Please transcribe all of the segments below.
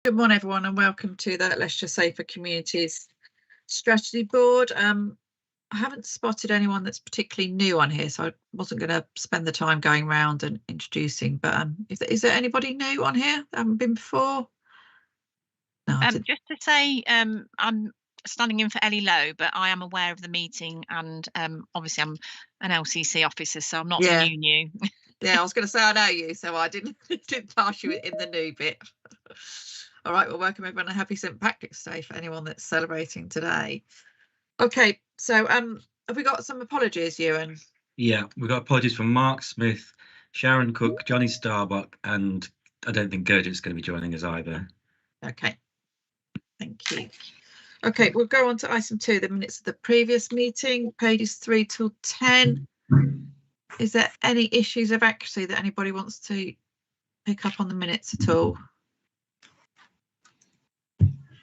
Good morning, everyone, and welcome to the Leicestershire Safer Communities Strategy Board. I haven't spotted anyone that's particularly new on here, so I wasn't going to spend the time going around and introducing. But is there anybody new on here that haven't been before? No, just to say, I'm standing in for Ellie Lowe, but I am aware of the meeting, and obviously I'm an LCC officer, so I'm not new. Yeah, I was going to say I know you, so I didn't pass you in the new bit. All right, well, welcome everyone, and happy St Patrick's Day for anyone that's celebrating today. Okay, so have we got some apologies, Ewan? Yeah, we've got apologies from Mark Smith, Sharon Cook, Johnny Starbuck, and I don't think Gurjit's going to be joining us either. Okay, thank you. Okay, we'll go on to item 2, the minutes of the previous meeting, pages 3 till 10. Is there any issues of accuracy that anybody wants to pick up on the minutes at all?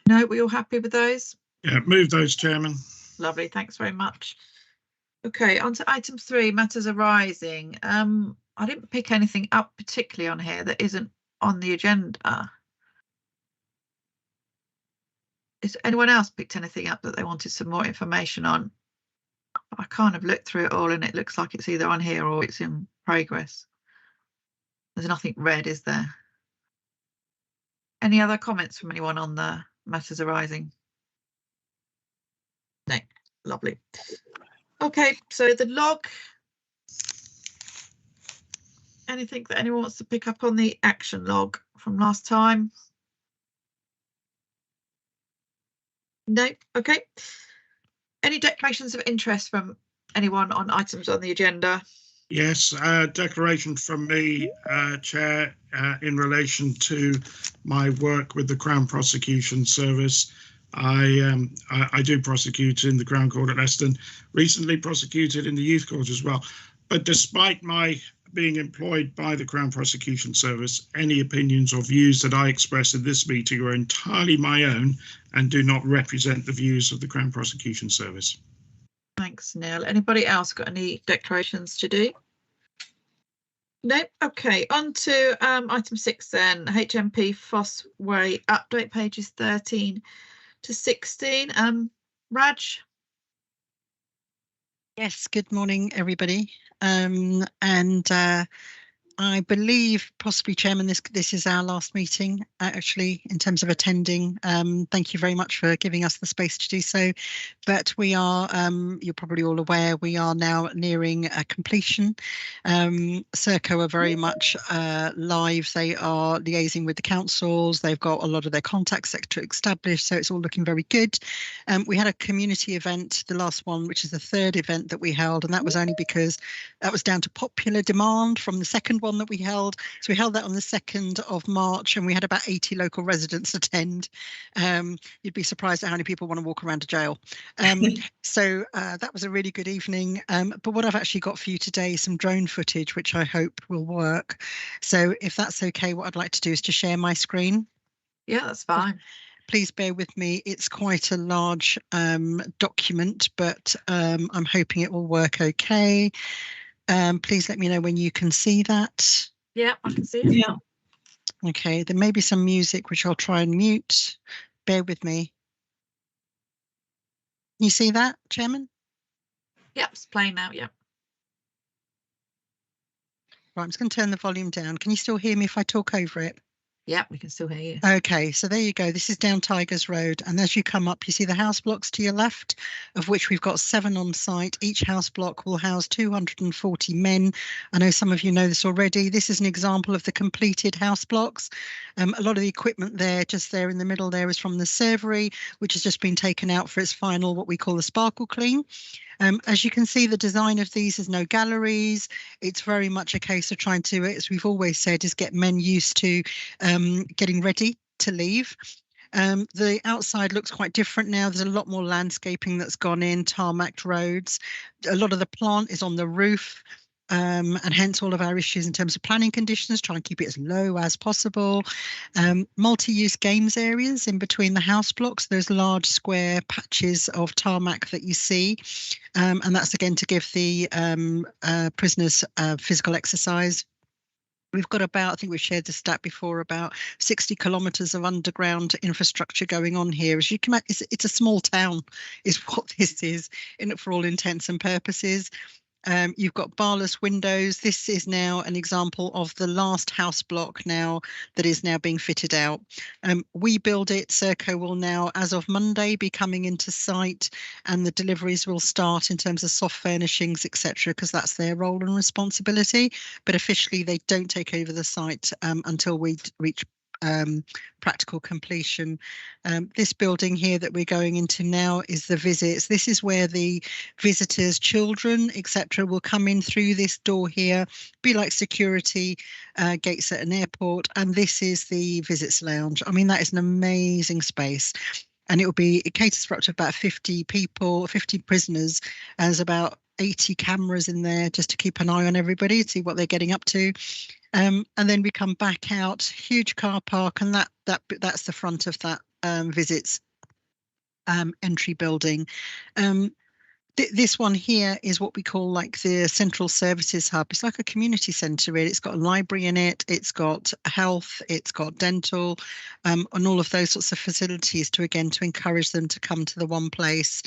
No, we all happy with those? Yeah, move those, Chairman. Lovely, thanks very much. Okay, on to item 3, matters arising. I didn't pick anything up particularly on here that isn't on the agenda. Has anyone else picked anything up that they wanted some more information on? I kind of looked through it all and it looks like it's either on here or it's in progress. There's nothing red, is there? Any other comments from anyone on the matters arising? No, lovely. Okay, so the log. Anything that anyone wants to pick up on the action log from last time? No, okay. Any declarations of interest from anyone on items on the agenda? Yes, declaration from me, Chair, in relation to my work with the Crown Prosecution Service. I do prosecute in the Crown Court at Leicester, recently prosecuted in the Youth Court as well. But despite my being employed by the Crown Prosecution Service, any opinions or views that I express in this meeting are entirely my own and do not represent the views of the Crown Prosecution Service. Thanks, Neil. Anybody else got any declarations to do? No. Okay, on to item 6 then, HMP Foss Way update, pages 13 to 16. Raj? Yes, good morning, everybody. I believe, possibly, Chairman, this is our last meeting, actually, in terms of attending. Thank you very much for giving us the space to do so. But we are, you're probably all aware, we are now nearing completion. Serco are very much live. They are liaising with the councils. They've got a lot of their contact sector established, so it's all looking very good. We had a community event, the last one, which is the 3rd event that we held, and that was only because that was down to popular demand from the 2nd one that we held. So we held that on the 2nd of March and we had about 80 local residents attend. You'd be surprised at how many people want to walk around a jail. So that was a really good evening. But what I've actually got for you today is some drone footage, which I hope will work. So if that's okay, what I'd like to do is to share my screen. Yeah, that's fine. Please bear with me. It's quite a large document, but I'm hoping it will work okay. Please let me know when you can see that. Yeah, I can see it. Yeah. Okay, there may be some music which I'll try and mute. Bear with me. You see that, Chairman? Yep, it's playing now, yep. Right, I'm just going to turn the volume down. Can you still hear me if I talk over it? Yeah, we can still hear you. Okay, so there you go. This is down Tigers Road. And as you come up, you see the house blocks to your left, of which we've got 7 on site. Each house block will house 240 men. I know some of you know this already. This is an example of the completed house blocks. A lot of the equipment there, just there in the middle there, is from the servery, which has just been taken out for its final, what we call the sparkle clean. As you can see, the design of these is no galleries. It's very much a case of trying to, as we've always said, is get men used to getting ready to leave. The outside looks quite different now. There's a lot more landscaping that's gone in, tarmacked roads. A lot of the plant is on the roof. And hence all of our issues in terms of planning conditions, try and keep it as low as possible. Multi-use games areas in between the house blocks, those large square patches of tarmac that you see. And that's again to give the prisoners physical exercise. We've got about, I think we've shared the stat before, about 60 kilometres of underground infrastructure going on here. As you can imagine, it's a small town, is what this is, for all intents and purposes. You've got barless windows. This is now an example of the last house block now that is now being fitted out. We build it. Serco will now, as of Monday, be coming into site, and the deliveries will start in terms of soft furnishings, etc., because that's their role and responsibility. But officially, they don't take over the site until we reach practical completion. This building here that we're going into now is the visits. This is where the visitors, children, etc., will come in through this door here, be like security gates at an airport. And this is the visits lounge. I mean, that is an amazing space. And it caters for up to about 50 people, 50 prisoners. And there's about 80 cameras in there just to keep an eye on everybody, see what they're getting up to. And then we come back out, huge car park, and that's the front of that visits entry building. This one here is what we call like the central services hub. It's like a community centre, really. It's got a library in it, it's got health, it's got dental, and all of those sorts of facilities to encourage them to come to the one place.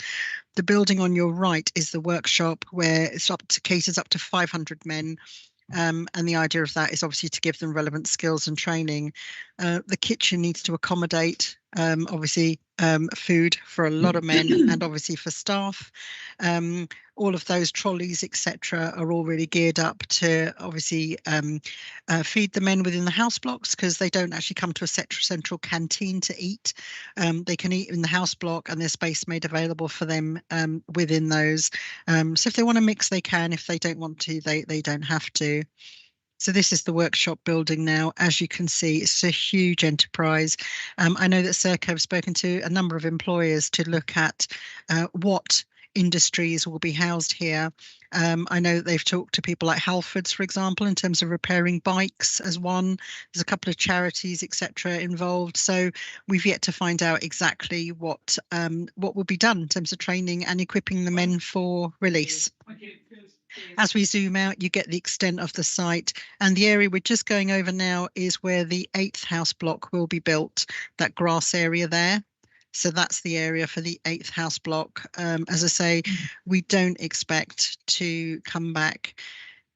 The building on your right is the workshop, where it's caters up to 500 men. And the idea of that is obviously to give them relevant skills and training. The kitchen needs to accommodate obviously food for a lot of men and obviously for staff. All of those trolleys, etc., are all really geared up to obviously feed the men within the house blocks, because they don't actually come to a central canteen to eat. They can eat in the house block, and there's space made available for them within those. So if they want to mix, they can. If they don't want to, they don't have to. So this is the workshop building now. As you can see, it's a huge enterprise. I know that Serco have spoken to a number of employers to look at what industries will be housed here. I know that they've talked to people like Halfords, for example, in terms of repairing bikes as one. There's a couple of charities, etc., involved. So we've yet to find out exactly what will be done in terms of training and equipping the men for release. As we zoom out, you get the extent of the site, and the area we're just going over now is where the 8th house block will be built, that grass area there. So that's the area for the 8th house block. As I say, we don't expect to come back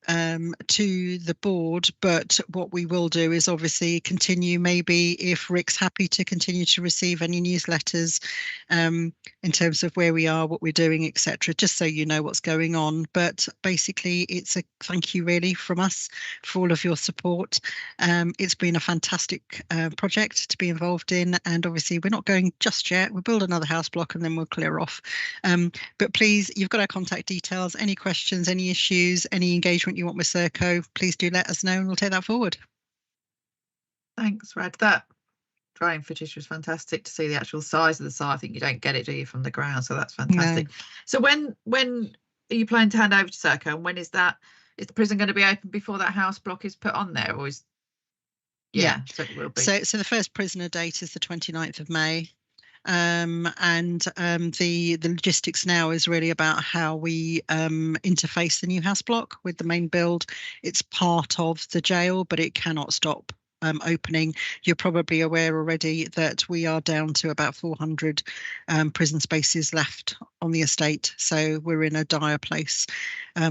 to the board, but what we will do is obviously continue, maybe if Rick's happy to continue to receive any newsletters in terms of where we are, what we're doing, etc., just so you know what's going on. But basically, it's a thank you really from us for all of your support. It's been a fantastic project to be involved in, and obviously we're not going just yet. We'll build another house block and then we'll clear off. But please, you've got our contact details. Any questions, any issues, any engagement you want with Serco, please do let us know and we'll take that forward. Thanks, Rad. That drone footage was fantastic to see the actual size of the site. I think you don't get it, do you, from the ground? So that's fantastic. No. So when are you planning to hand over to Serco, and when is that? Is the prison going to be open before that house block is put on there, or is? Yeah. So it will be. So the first prisoner date is the 29th of May. The logistics now is really about how we interface the new house block with the main build. It's part of the jail, but it cannot stop opening. You're probably aware already that we are down to about 400 prison spaces left on the estate, so we're in a dire place.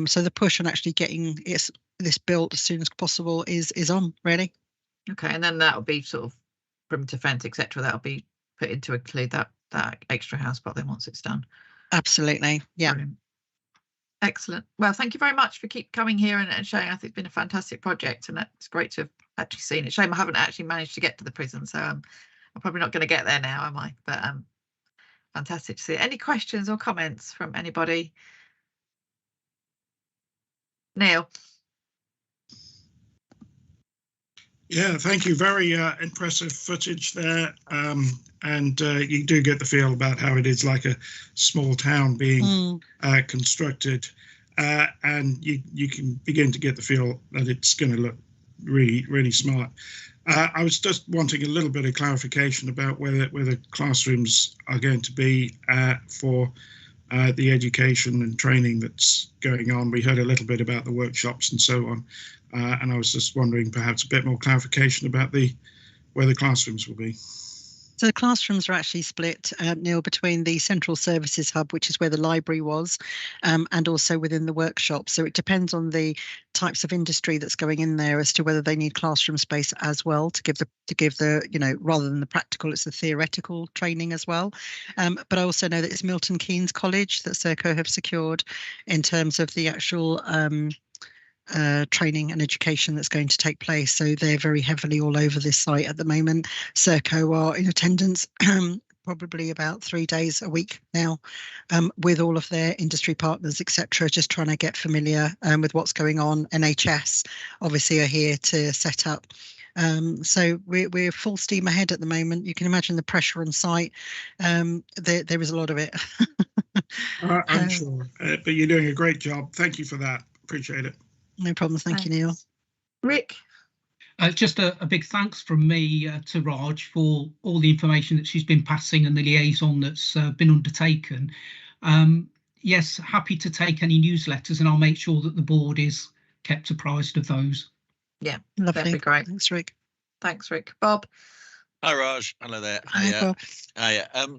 So the push on actually getting this built as soon as possible is on, really. Okay, and then that will be sort of perimeter fence, etc. That'll be put in to include that extra house block then once it's done. Absolutely, yeah. Brilliant. Excellent. Well, thank you very much for keep coming here and showing. I think it's been a fantastic project, and it's great to have actually seen it. Shame I haven't actually managed to get to the prison, so I'm probably not going to get there now, am I? But fantastic to see it. Any questions or comments from anybody? Neil. Yeah, thank you. Very impressive footage there. And you do get the feel about how it is like a small town being constructed. And you can begin to get the feel that it's going to look really, really smart. I was just wanting a little bit of clarification about where the classrooms are going to be for the education and training that's going on. We heard a little bit about the workshops and so on, and I was just wondering perhaps a bit more clarification about where the classrooms will be. So the classrooms are actually split, Neil, between the central services hub, which is where the library was, and also within the workshop. So it depends on the types of industry that's going in there as to whether they need classroom space as well to give the rather than the practical, it's the theoretical training as well. But I also know that it's Milton Keynes College that Serco have secured in terms of the actual training and education that's going to take place. So they're very heavily all over this site at the moment. Serco are in attendance probably about 3 days a week now, with all of their industry partners, etc., just trying to get familiar with what's going on. NHS obviously are here to set up. So we're full steam ahead at the moment. You can imagine the pressure on site. There is a lot of it. I'm sure, but you're doing a great job. Thank you for that. Appreciate it. No problems. Thank you, Neil. Rick? Just a big thanks from me to Raj for all the information that she's been passing and the liaison that's been undertaken. Yes, happy to take any newsletters, and I'll make sure that the board is kept apprised of those. Yeah, Lovely. that'd be great. Thanks, Rick. Thanks, Rick. Bob? Hi, Raj. Hello there. Hi, Bob.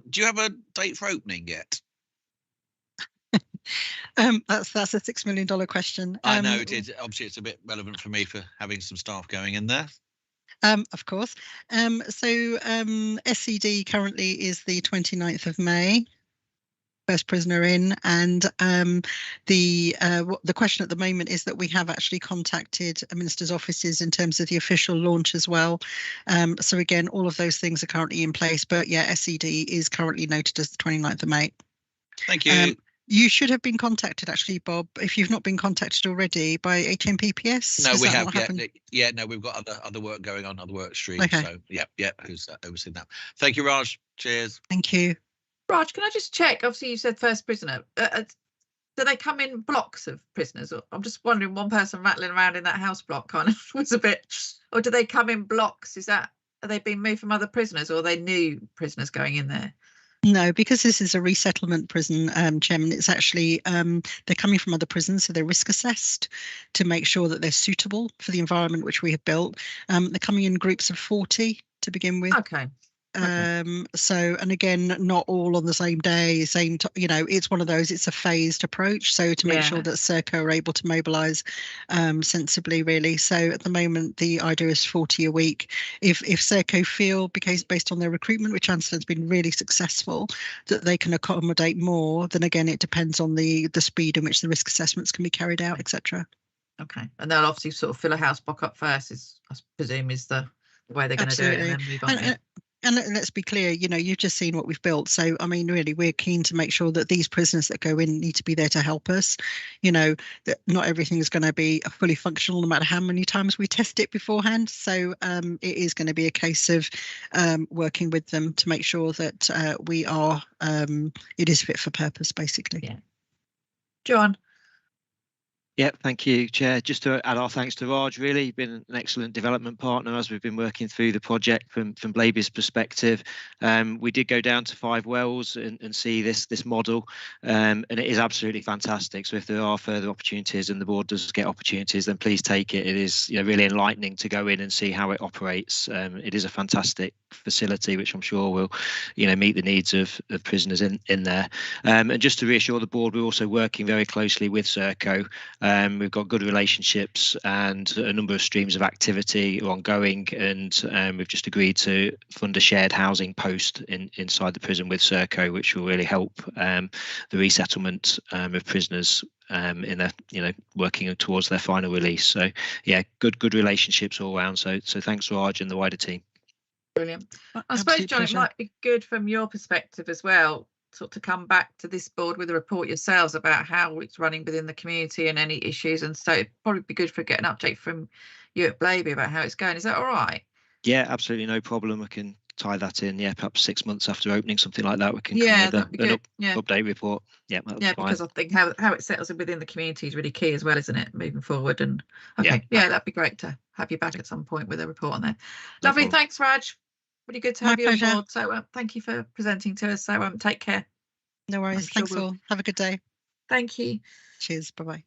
Do you have a date for opening yet? That's a $6 million question. I know it is. Obviously, it's a bit relevant for me for having some staff going in there. Of course. SCD currently is the 29th of May. First prisoner in, and the question at the moment is that we have actually contacted ministers' offices in terms of the official launch as well. So again, all of those things are currently in place, but yeah, SCD is currently noted as the 29th of May. Thank you. You should have been contacted, actually, Bob, if you've not been contacted already by HMPPS. No, we have. Yeah, no, we've got other work going on, other work streams. Okay. So yeah, who's overseeing that? Thank you, Raj. Cheers. Thank you. Raj, can I just check? Obviously, you said first prisoner. Do they come in blocks of prisoners? I'm just wondering, one person rattling around in that house block kind of was a bit, or do they come in blocks? Are they being moved from other prisoners, or are they new prisoners going in there? No, because this is a resettlement prison, Chairman, it's actually, they're coming from other prisons, so they're risk assessed to make sure that they're suitable for the environment which we have built. They're coming in groups of 40 to begin with. Okay. So, and again, not all on the same day, it's one of those, it's a phased approach. So to make sure that Serco are able to mobilise sensibly, really. So at the moment, the idea is 40 a week. If Serco feel, because based on their recruitment, which Anston's been really successful, that they can accommodate more, then again, it depends on the speed in which the risk assessments can be carried out, etc. Okay, and they'll obviously sort of fill a house block up first, I presume is the way they're going to do it, and then move on. And let's be clear, you've just seen what we've built. So, I mean, really, we're keen to make sure that these prisoners that go in need to be there to help us. That not everything is going to be fully functional, no matter how many times we test it beforehand. So it is going to be a case of working with them to make sure that it is fit for purpose, basically. Yeah. John? Yeah, thank you, Chair. Just to add our thanks to Raj, really, you've been an excellent development partner as we've been working through the project from Blaby's perspective. We did go down to 5 wells and see this model, and it is absolutely fantastic. So if there are further opportunities and the board does get opportunities, then please take it. It is really enlightening to go in and see how it operates. It is a fantastic facility, which I'm sure will meet the needs of prisoners in there. And just to reassure the board, we're also working very closely with Serco. We've got good relationships and a number of streams of activity ongoing, and we've just agreed to fund a shared housing post inside the prison with Serco, which will really help the resettlement of prisoners in their working towards their final release. So yeah, good relationships all around. So thanks, Raj, and the wider team. Brilliant. I suppose, John, it might be good from your perspective as well, sort of to come back to this board with a report yourselves about how it's running within the community and any issues. And so it'd probably be good for get an update from you at Blaby about how it's going. Is that all right? Yeah, absolutely, no problem. I can tie that in. Yeah, perhaps 6 months after opening, something like that. We can come with an update report. Yeah, that's fine. Because I think how it settles in within the community is really key as well, isn't it, moving forward? And that'd be great to have you back at some point with a report on there. Lovely, thanks, Raj. Really good to have you on board. So thank you for presenting to us. So take care. No worries. sure Thanks we'll- all. Have a good day. Thank you. Cheers. Bye-bye.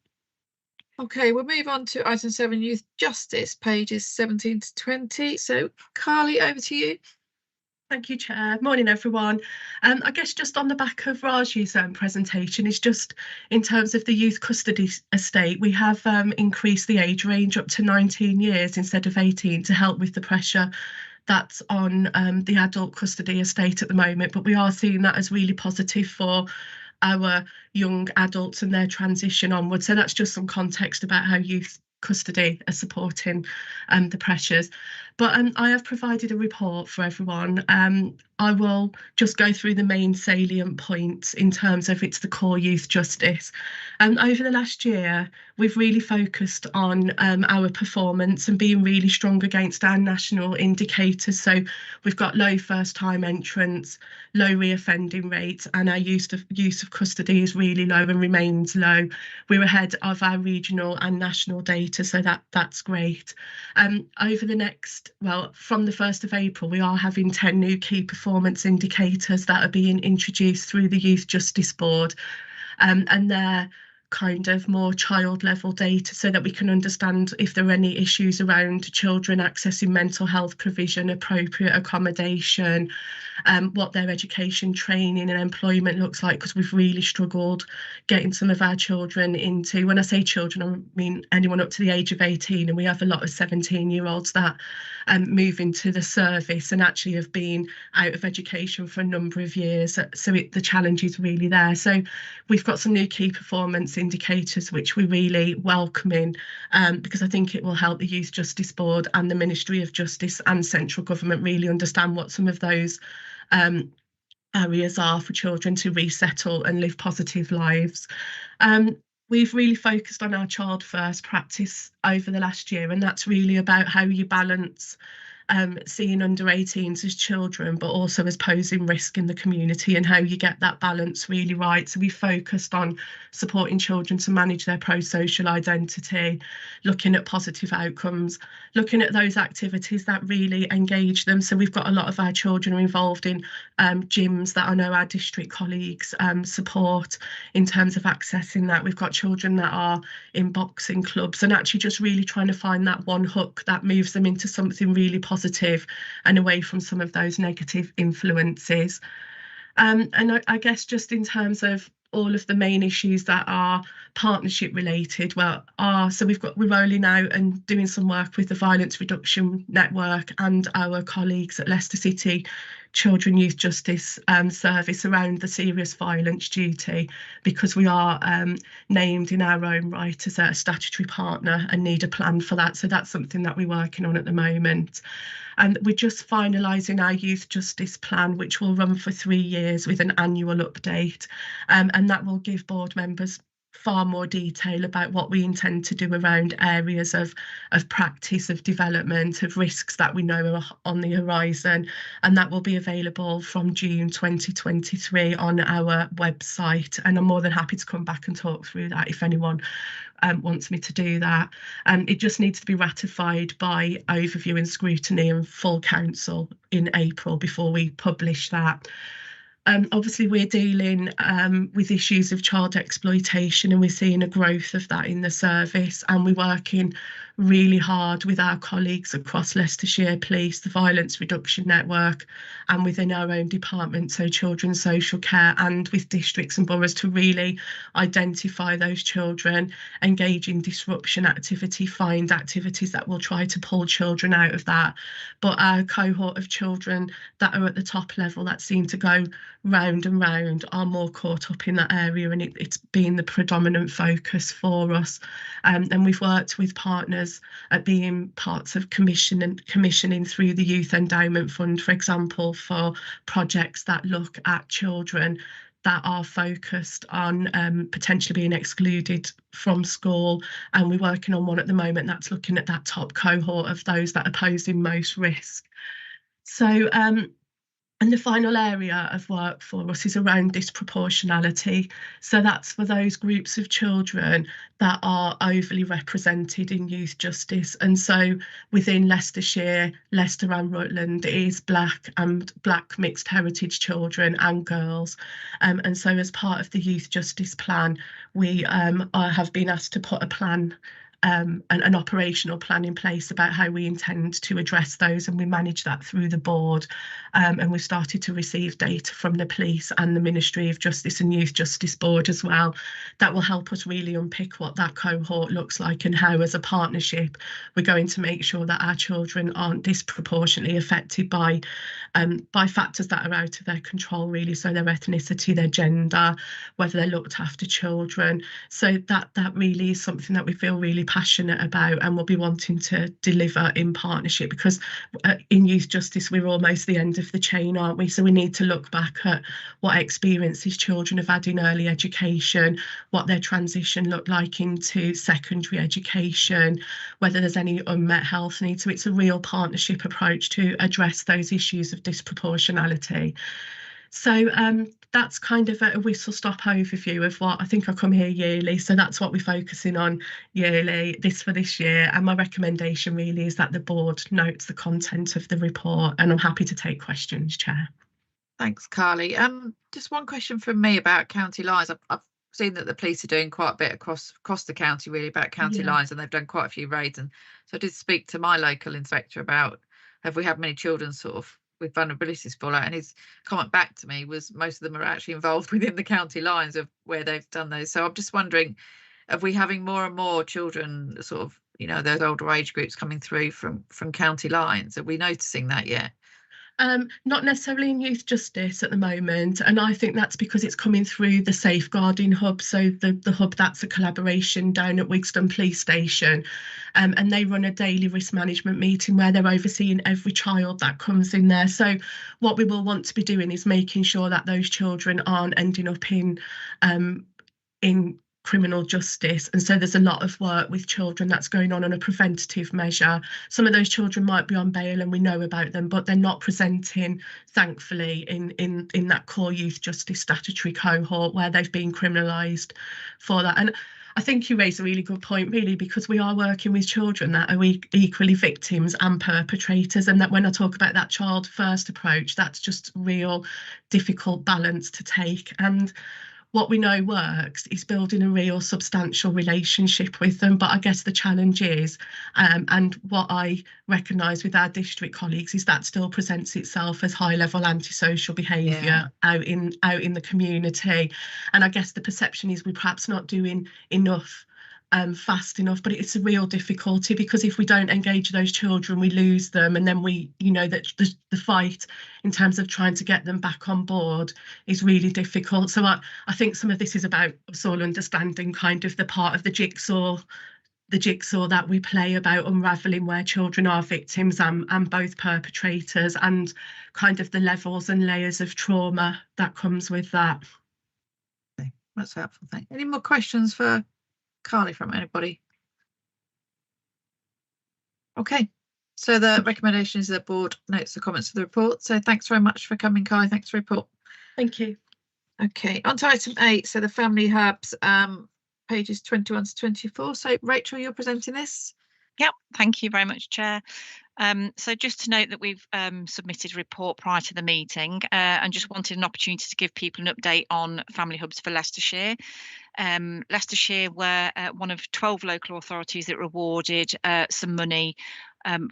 Okay, we'll move on to item 7, youth justice, pages 17 to 20. So Carly, over to you. Thank you, Chair. Morning, everyone. I guess just on the back of Raj's presentation is just in terms of the youth custody estate, we have increased the age range up to 19 years instead of 18 to help with the pressure that's on the adult custody estate at the moment. But we are seeing that as really positive for our young adults and their transition onward. So that's just some context about how youth custody are supporting the pressures. But I have provided a report for everyone. I will just go through the main salient points in terms of it's the core youth justice. Over the last year, we've really focused on our performance and being really strong against our national indicators. So we've got low first-time entrants, low reoffending rates, and our use of custody is really low and remains low. We're ahead of our regional and national data, so that's great. Over the next, well, from the 1st of April, we are having 10 new key performance indicators that are being introduced through the Youth Justice Board, and they're kind of more child level data so that we can understand if there are any issues around children accessing mental health provision, appropriate accommodation, what their education, training and employment looks like, because we've really struggled getting some of our children into, when I say children, I mean anyone up to the age of 18, and we have a lot of 17-year-olds that move into the service and actually have been out of education for a number of years. So the challenge is really there. So we've got some new key performance indicators which we're really welcoming, because I think it will help the Youth Justice Board and the Ministry of Justice and central government really understand what some of those areas are for children to resettle and live positive lives. We've really focused on our child first practice over the last year, and that's really about how you balance seeing under 18s as children, but also as posing risk in the community, and how you get that balance really right. So we focused on supporting children to manage their pro-social identity, looking at positive outcomes, looking at those activities that really engage them. So we've got a lot of our children are involved in gyms that I know our district colleagues support in terms of accessing that. We've got children that are in boxing clubs, and actually just really trying to find that one hook that moves them into something really positive and away from some of those negative influences. And I guess just in terms of all of the main issues that are partnership related, so we're rolling out and doing some work with the Violence Reduction Network and our colleagues at Leicester City Children Youth Justice Service around the serious violence duty, because we are named in our own right as a statutory partner and need a plan for that. So that's something that we're working on at the moment. And we're just finalising our youth justice plan, which will run for 3 years with an annual update, and that will give board members far more detail about what we intend to do around areas of practice, of development, of risks that we know are on the horizon, and that will be available from June 2023 on our website. And I'm more than happy to come back and talk through that if anyone wants me to do that. It just needs to be ratified by overview and scrutiny and full council in April before we publish that. Obviously, we're dealing with issues of child exploitation, and we're seeing a growth of that in the service, and we're working really hard with our colleagues across Leicestershire Police, the Violence Reduction Network, and within our own department, so Children's Social Care, and with districts and boroughs to really identify those children, engage in disruption activity, find activities that will try to pull children out of that. But our cohort of children that are at the top level that seem to go round and round are more caught up in that area, and it's been the predominant focus for us. And we've worked with partners at being parts of commissioning through the Youth Endowment Fund, for example, for projects that look at children that are focused on potentially being excluded from school. And we're working on one at the moment that's looking at that top cohort of those that are posing most risk. So And the final area of work for us is around disproportionality. So that's for those groups of children that are overly represented in youth justice. And so within Leicestershire, Leicester and Rutland, it is Black and Black mixed heritage children and girls. And so as part of the youth justice plan, we have been asked to put a plan, an operational plan in place about how we intend to address those, and we manage that through the board. And we've started to receive data from the police and the Ministry of Justice and Youth Justice Board as well. That will help us really unpick what that cohort looks like and how, as a partnership, we're going to make sure that our children aren't disproportionately affected by factors that are out of their control, really. So their ethnicity, their gender, whether they're looked after children. So that really is something that we feel really passionate about, and we'll be wanting to deliver in partnership, because in youth justice we're almost the end of the chain, aren't we? So we need to look back at what experiences children have had in early education, what their transition looked like into secondary education, whether there's any unmet health needs. So it's a real partnership approach to address those issues of disproportionality. So that's kind of a whistle-stop overview of what I think. I come here yearly, so that's what we're focusing on yearly, for this year. And my recommendation really is that the board notes the content of the report, and I'm happy to take questions, Chair. Thanks, Carly. Just one question from me about county lines. I've seen that the police are doing quite a bit across the county, really, about county lines, and they've done quite a few raids. And so I did speak to my local inspector about, have we had many children sort of with vulnerabilities fall out, and his comment back to me was most of them are actually involved within the county lines of where they've done those. So I'm just wondering, are we having more and more children, sort of, you know, those older age groups coming through from county lines? Are we noticing that yet? Not necessarily in youth justice at the moment, and I think that's because it's coming through the safeguarding hub. So the hub, that's a collaboration down at Wigston Police Station, and they run a daily risk management meeting where they're overseeing every child that comes in there. So what we will want to be doing is making sure that those children aren't ending up in criminal justice. And so there's a lot of work with children that's going on a preventative measure. Some of those children might be on bail and we know about them, but they're not presenting, thankfully, in that core youth justice statutory cohort where they've been criminalised for that. And I think you raise a really good point, really, because we are working with children that are equally victims and perpetrators, and that when I talk about that child first approach, that's just real difficult balance to take. And what we know works is building a real substantial relationship with them. But I guess the challenge is, and what I recognise with our district colleagues, is that still presents itself as high-level antisocial behaviour out in the community. And I guess the perception is we're perhaps not doing enough fast enough, but it's a real difficulty, because if we don't engage those children, we lose them, and then we, you know, that the fight in terms of trying to get them back on board is really difficult. So I think some of this is about us all understanding kind of the part of the jigsaw that we play about unravelling where children are victims and both perpetrators, and kind of the levels and layers of trauma that comes with that. Okay, that's helpful. Thank you. Any more questions for Carly from anybody? Okay, so the recommendation is that the board notes the comments of the report. So thanks very much for coming, Carly. Thanks for the report. Thank you. Okay, on to item 8, so the family hubs, pages 21 to 24. So Rachel, you're presenting this? Yep, thank you very much, Chair. So just to note that we've submitted a report prior to the meeting, and just wanted an opportunity to give people an update on family hubs for Leicestershire. Leicestershire were one of 12 local authorities that were awarded some money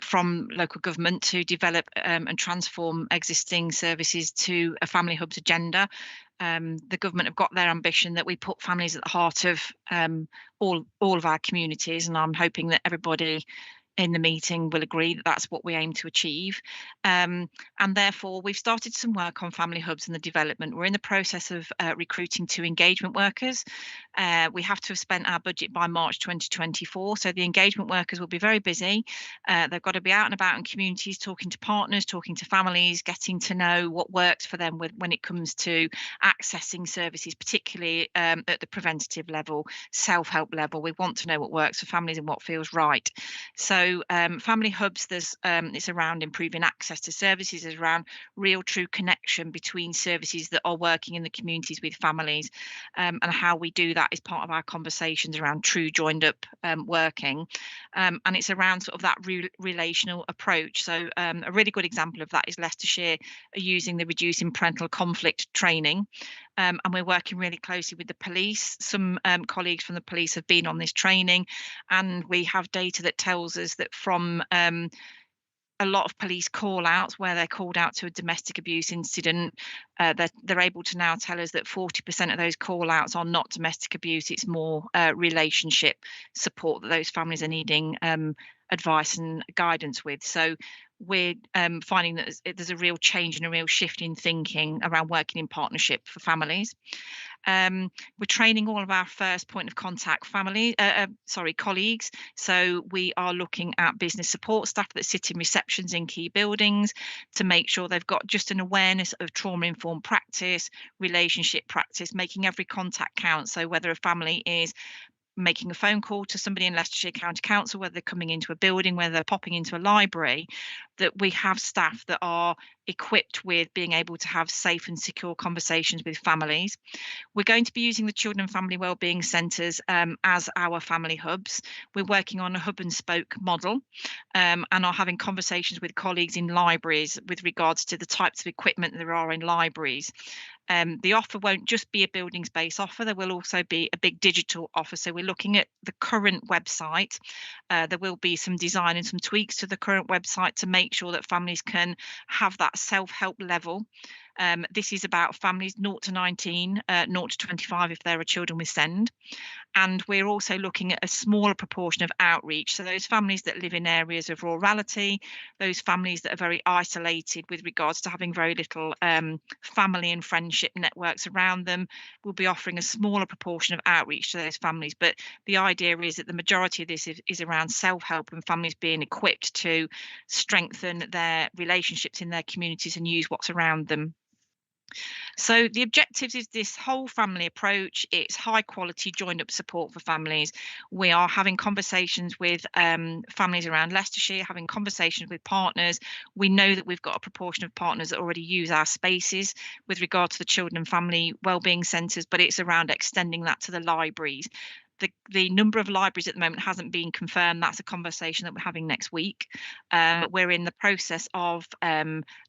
from local government to develop and transform existing services to a family hubs agenda. The government have got their ambition that we put families at the heart of all of our communities, and I'm hoping that everybody in the meeting will agree that that's what we aim to achieve. And therefore, we've started some work on family hubs and the development. We're in the process of recruiting 2 engagement workers. We have to have spent our budget by March 2024. So the engagement workers will be very busy. They've got to be out and about in communities, talking to partners, talking to families, getting to know what works for them when it comes to accessing services, particularly at the preventative level, self-help level. We want to know what works for families and what feels right. So So family hubs, it's around improving access to services, it's around real true connection between services that are working in the communities with families, and how we do that is part of our conversations around true joined up working, and it's around sort of that relational approach. So a really good example of that is Leicestershire are using the reducing parental conflict training, and we're working really closely with the police. Some colleagues from the police have been on this training, and we have data that tells us that from a lot of police call outs where they're called out to a domestic abuse incident, they're able to now tell us that 40% of those call outs are not domestic abuse, it's more relationship support that those families are needing advice and guidance with. So we're finding that there's a real change and a real shift in thinking around working in partnership for families. We're training all of our first point of contact colleagues. So we are looking at business support staff that sit in receptions in key buildings to make sure they've got just an awareness of trauma-informed practice, relationship practice, making every contact count. So whether a family is making a phone call to somebody in Leicestershire County Council, whether they're coming into a building, whether they're popping into a library, that we have staff that are equipped with being able to have safe and secure conversations with families. We're going to be using the Children and Family Wellbeing Centres as our family hubs. We're working on a hub and spoke model, and are having conversations with colleagues in libraries with regards to the types of equipment there are in libraries. The offer won't just be a buildings-based offer, there will also be a big digital offer. So we're looking at the current website. There will be some design and some tweaks to the current website to make sure that families can have that self-help level. This is about families 0 to 19, 0 to 25 if there are children with SEND. And we're also looking at a smaller proportion of outreach. So those families that live in areas of rurality, those families that are very isolated with regards to having very little family and friendship networks around them, we'll be offering a smaller proportion of outreach to those families. But the idea is that the majority of this is around self-help and families being equipped to strengthen their relationships in their communities and use what's around them. So the objectives is this whole family approach. It's high quality joined up support for families. We are having conversations with families around Leicestershire, having conversations with partners. We know that we've got a proportion of partners that already use our spaces with regard to the Children and Family Wellbeing Centres, but it's around extending that to the libraries. The number of libraries at the moment hasn't been confirmed. That's a conversation that we're having next week. We're in the process of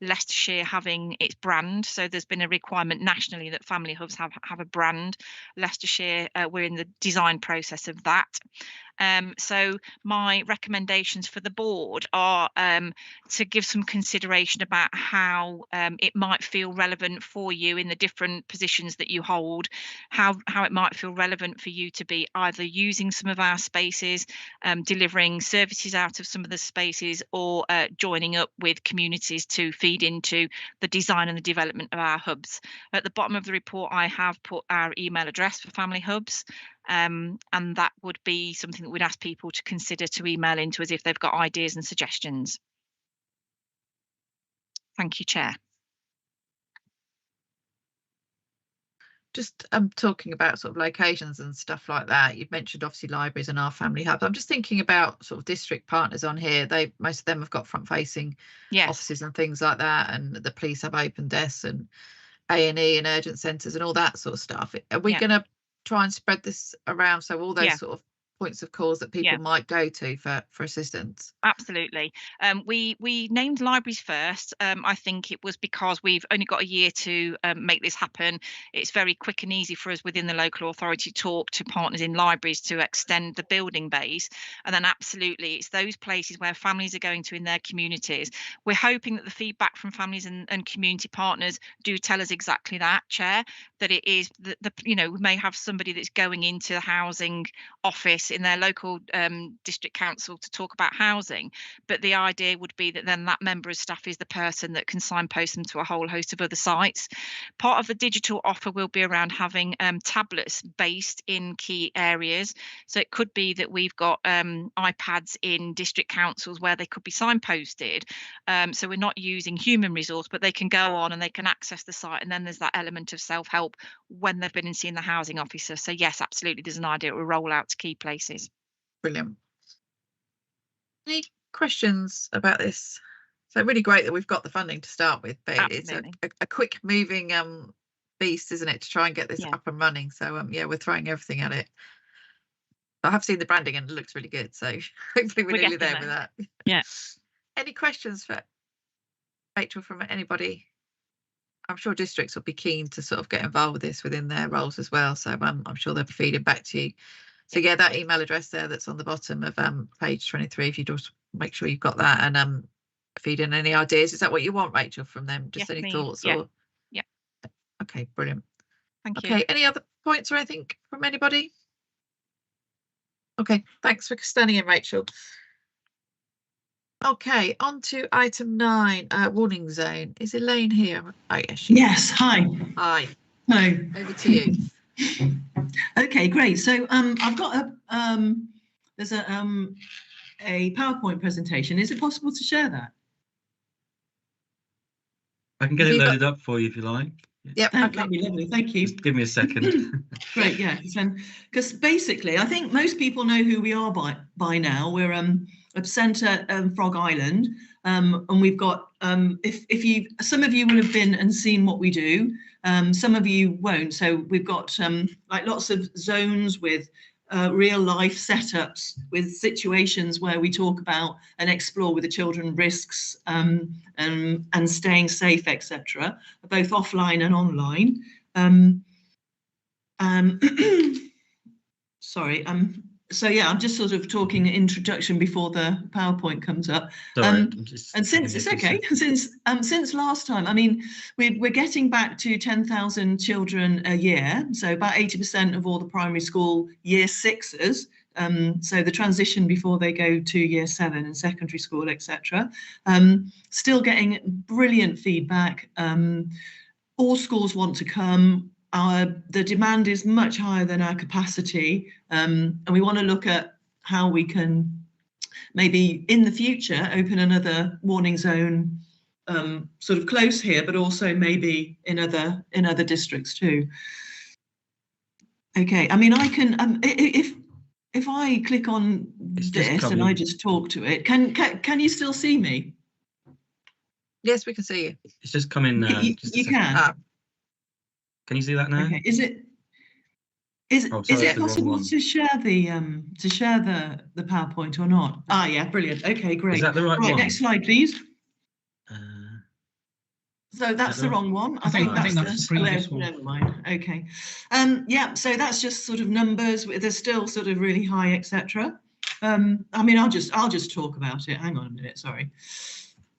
Leicestershire having its brand. So there's been a requirement nationally that family hubs have a brand. Leicestershire, we're in the design process of that. So my recommendations for the board are to give some consideration about how it might feel relevant for you in the different positions that you hold, how it might feel relevant for you to be either using some of our spaces, delivering services out of some of the spaces, or joining up with communities to feed into the design and the development of our hubs. At the bottom of the report, I have put our email address for family hubs. And that would be something that we'd ask people to consider to email into us if they've got ideas and suggestions. Thank you, Chair. Just talking about sort of locations and stuff like that. You've mentioned obviously libraries and our family hubs. I'm just thinking about sort of district partners on here. Most of them have got front-facing offices and things like that, and the police have open desks and A&E and urgent centres and all that sort of stuff. Are we going to try and spread this around so all those sort of points of calls that people might go to for assistance? Absolutely. We named libraries first. I think it was because we've only got a year to make this happen. It's very quick and easy for us within the local authority to talk to partners in libraries to extend the building base. And then absolutely, it's those places where families are going to in their communities. We're hoping that the feedback from families and community partners do tell us exactly that, Chair, that it is we may have somebody that's going into the housing office in their local district council to talk about housing, but the idea would be that then that member of staff is the person that can signpost them to a whole host of other sites. Part of the digital offer will be around having tablets based in key areas. So it could be that we've got iPads in district councils where they could be signposted. So we're not using human resource, but they can go on and they can access the site, and then there's that element of self-help when they've been and seen the housing officer. So yes, absolutely, there's an idea it will roll out to key places. Brilliant. Any questions about this? So really great that we've got the funding to start with, but Absolutely. it's a quick moving beast, isn't it, to try and get this Yeah. up and running. So yeah, we're throwing everything at it. I have seen the branding and it looks really good. So hopefully we're nearly there with that. Yeah. Any questions for Rachel from anybody? I'm sure districts will be keen to sort of get involved with this within their roles as well. So I'm sure they'll be feeding back to you. So yeah, that email address there that's on the bottom of page 23, if you just make sure you've got that and feed in any ideas. Is that what you want, Rachel, from them? Just any thoughts? Yeah. Or Yeah. Okay, brilliant. Thank you. Okay, any other points or anything from anybody? Okay, thanks for standing in, Rachel. Okay, on to item 9, warning zone. Is Elaine here? Oh, yes, she is. Yes, hi. Hi. Hello. Over to you. Okay, great. So I've got there's a PowerPoint presentation. Is it possible to share that? I can get it loaded up for you if you like. Yep, okay. That'd be lovely. Thank you. Just give me a second. Great, yeah. Because basically, I think most people know who we are by now. We're a centre, Frog Island, and we've got if you some of you will have been and seen what we do. Some of you won't. So we've got like lots of zones with real life setups with situations where we talk about and explore with the children risks and staying safe, etc., both offline and online. Sorry. So yeah, I'm just sort of talking introduction before the PowerPoint comes up. Sorry, and since it's okay, since last time, I mean, we're getting back to 10,000 children a year, so about 80% of all the primary school year 6ers. So the transition before they go to year 7 and secondary school, etc. Still getting brilliant feedback. All schools want to come. The demand is much higher than our capacity, and we want to look at how we can maybe in the future open another warning zone sort of close here, but also maybe in other districts too. Okay, I mean, I can if I click on this and I just talk to it, can you still see me? Yes, we can see you. It's just coming. You can. Can you see that now? Okay. Is it possible to share the PowerPoint or not? Ah, yeah, brilliant. Okay, great. Is that the right one? Next slide, please. So that's the wrong one. I think that's the previous one. Never mind. Okay. Yeah. So that's just sort of numbers. They're still sort of really high, etc. I mean, I'll just talk about it. Hang on a minute. Sorry.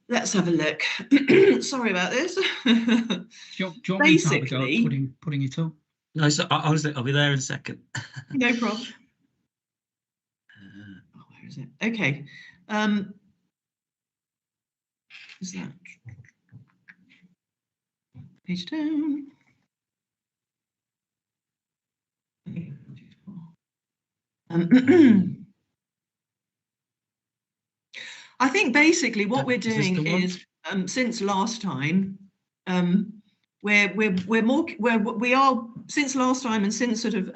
Let's have a look. Sorry about this. Do you want me to have a go at putting it up? No, so honestly, I'll be there in a second. No problem. Where is it? Okay. Is that page down? I think basically what we're doing is since last time, since last time and since sort of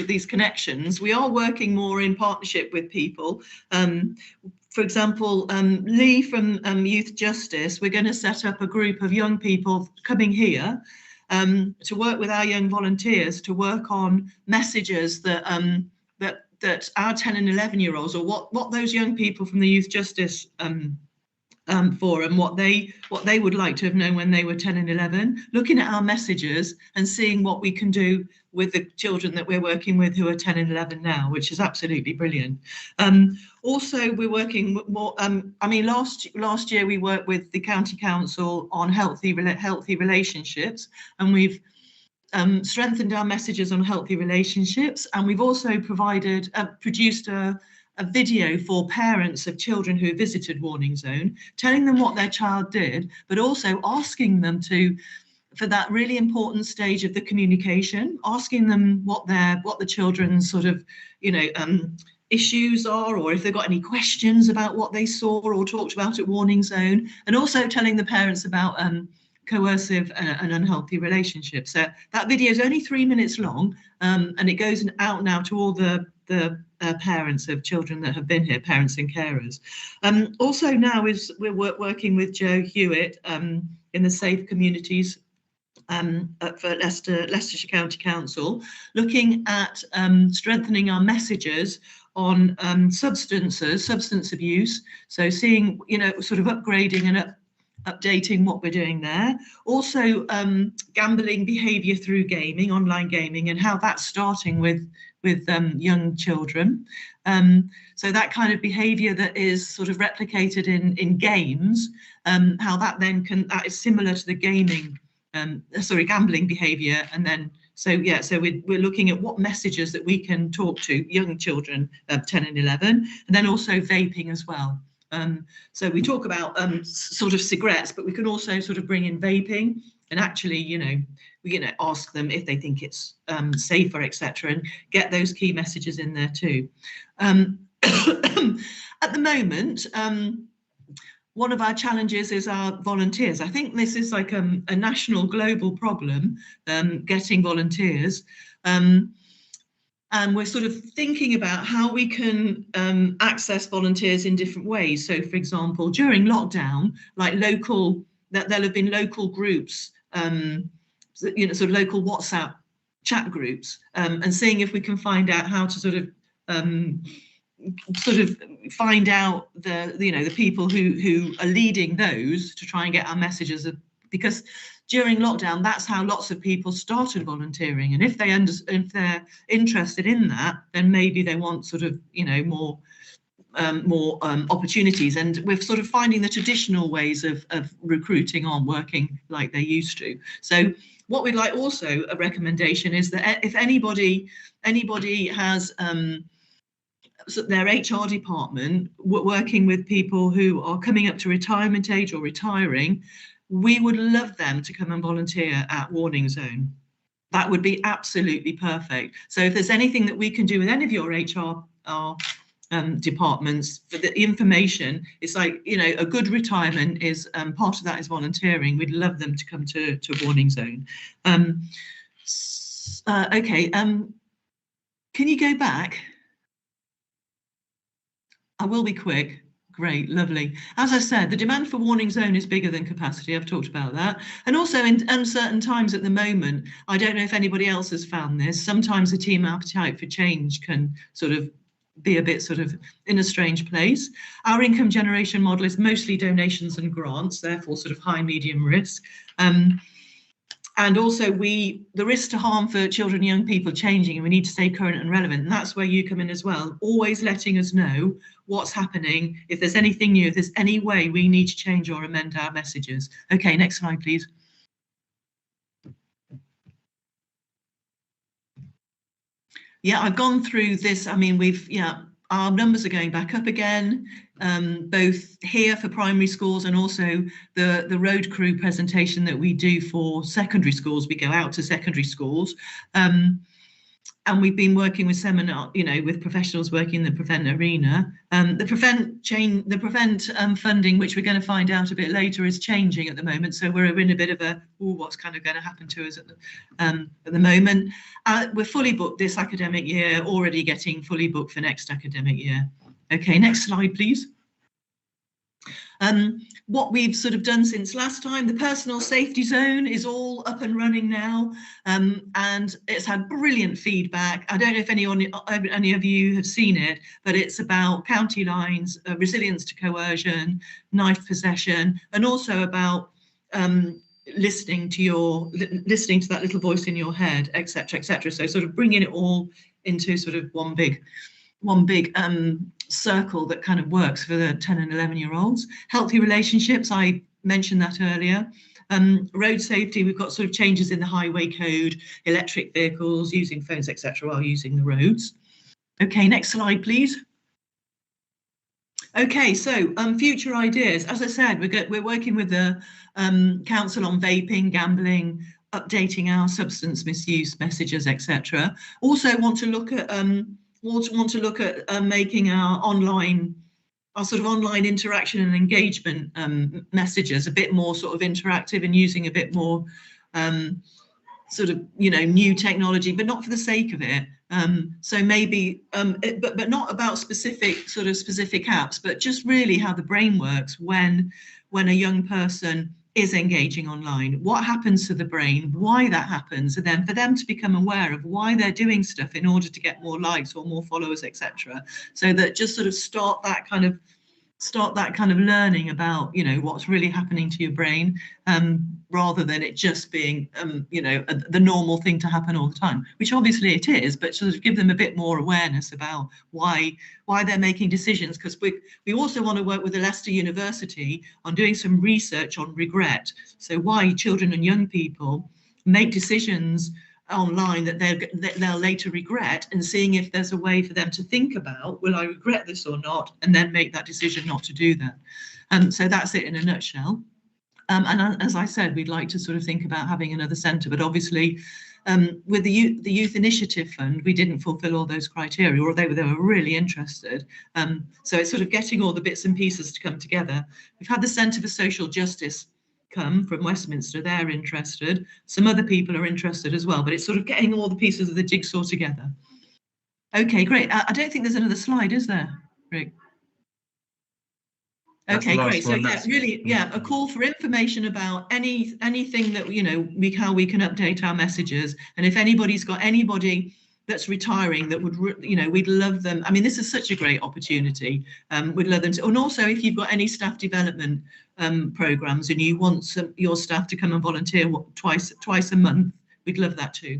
these connections, we are working more in partnership with people. For example, Lee from Youth Justice, we're going to set up a group of young people coming here to work with our young volunteers to work on messages that that our 10 and 11-year-olds, or what those young people from the Youth Justice Forum, what they would like to have known when they were 10 and 11, looking at our messages and seeing what we can do with the children that we're working with who are 10 and 11 now, which is absolutely brilliant. Also, we're working more. I mean, last year we worked with the County Council on healthy relationships, and we've strengthened our messages on healthy relationships, and we've also produced a video for parents of children who visited Warning Zone, telling them what their child did, but also asking them for that really important stage of the communication, asking them what the children's sort of, issues are, or if they've got any questions about what they saw or talked about at Warning Zone, and also telling the parents about coercive and unhealthy relationships. So that video is only 3 minutes long, and it goes out now to all the the parents of children that have been here, parents and carers. Also now we're working with Joe Hewitt in the Safe Communities for Leicestershire County Council, looking at strengthening our messages on substance abuse. So seeing, sort of upgrading and updating what we're doing there. Also gambling behaviour through gaming, online gaming, and how that's starting with young children. So that kind of behaviour that is sort of replicated in games, how that then that is similar to the gambling behaviour. And then so we're looking at what messages that we can talk to young children of 10 and 11, and then also vaping as well. So we talk about sort of cigarettes, but we can also sort of bring in vaping and actually, we ask them if they think it's safer, etc., and get those key messages in there too. At the moment, one of our challenges is our volunteers. I think this is like a national, global problem, getting volunteers. And we're sort of thinking about how we can access volunteers in different ways. So, for example, during lockdown, there'll have been local groups, sort of local WhatsApp chat groups, and seeing if we can find out how to sort of find out the people who are leading those to try and get our messages, because during lockdown, that's how lots of people started volunteering. And if they're interested in that, then maybe they want sort of, more opportunities. And we're sort of finding the traditional ways of recruiting aren't working like they used to. So what we'd like also, a recommendation is that if anybody has their HR department working with people who are coming up to retirement age or retiring, we would love them to come and volunteer at Warning Zone. That would be absolutely perfect. So if there's anything that we can do with any of your HR departments, for the information, it's like, a good retirement is part of that is volunteering. We'd love them to come to Warning Zone. Okay, can you go back? I will be quick. Great, lovely. As I said, the demand for Warning Zone is bigger than capacity. I've talked about that. And also in uncertain times at the moment, I don't know if anybody else has found this, sometimes the team appetite for change can sort of be a bit sort of in a strange place. Our income generation model is mostly donations and grants, therefore sort of high, medium risk. And also the risk to harm for children and young people changing, and we need to stay current and relevant. And that's where you come in as well, always letting us know what's happening, if there's anything new, if there's any way we need to change or amend our messages. Okay, next slide, please. Yeah, I've gone through this. I mean, our numbers are going back up again, both here for primary schools and also the road crew presentation that we do for secondary schools. We go out to secondary schools, and we've been working with with professionals working in the Prevent arena. The Prevent funding, which we're going to find out a bit later, is changing at the moment. So we're in a bit of a, what's kind of going to happen to us at the moment. We're fully booked this academic year, already getting fully booked for next academic year. Okay, next slide, please. What we've sort of done since last time, the personal safety zone is all up and running now, and it's had brilliant feedback. I don't know if any of you have seen it, but it's about county lines, resilience to coercion, knife possession, and also about listening to that little voice in your head, etc., etc. So sort of bringing it all into sort of one big circle that kind of works for the 10 and 11-year-olds. Healthy relationships, I mentioned that earlier. Road safety, we've got sort of changes in the highway code, electric vehicles, using phones, etc., while using the roads. Okay, next slide, please. Okay, so future ideas. As I said, we're working with the council on vaping, gambling, updating our substance misuse messages, etc. Also want to look at making our sort of online interaction and engagement messages a bit more sort of interactive, and using a bit more sort of, you know, new technology, but not for the sake of it. So maybe, but not about specific apps, but just really how the brain works when a young person is engaging online, what happens to the brain, why that happens, and then for them to become aware of why they're doing stuff in order to get more likes or more followers, etc. So that just sort of start that kind of learning about, you know, what's really happening to your brain, rather than it just being, you know, the normal thing to happen all the time, which obviously it is, but sort of give them a bit more awareness about why they're making decisions. Because we also want to work with the Leicester University on doing some research on regret. So why children and young people make decisions online that they'll later regret, and seeing if there's a way for them to think about, will I regret this or not, and then make that decision not to do that. So that's it in a nutshell. And as I said, we'd like to sort of think about having another centre, but obviously with the Youth Initiative Fund, we didn't fulfil all those criteria, or they were really interested. So it's sort of getting all the bits and pieces to come together. We've had the Centre for Social Justice come from Westminster, they're interested. Some other people are interested as well, but it's sort of getting all the pieces of the jigsaw together. Okay, great. I don't think there's another slide, is there, Rick? Okay, great. So yeah, really, yeah, a call for information about anything that, you know, how we can update our messages. And if anybody's got anybody that's retiring that would, you know, we'd love them. I mean, this is such a great opportunity. We'd love them to, and also if you've got any staff development programs and you want your staff to come and volunteer twice a month, we'd love that too.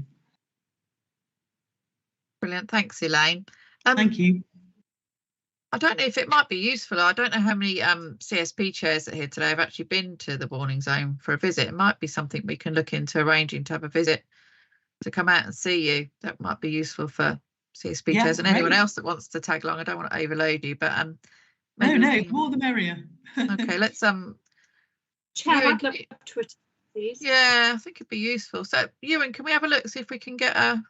Brilliant, thanks, Elaine. Thank you. I don't know if it might be useful. I don't know how many CSP chairs that are here today have actually been to the warning zone for a visit. It might be something we can look into arranging to have a visit to come out and see you. That might be useful for CSP chairs and anyone else that wants to tag along. I don't want to overload you, but no, more the merrier. Okay, let's Chair, I'd love Twitter, please. Yeah, I think it'd be useful. So Ewan, can we have a look, see if we can get a,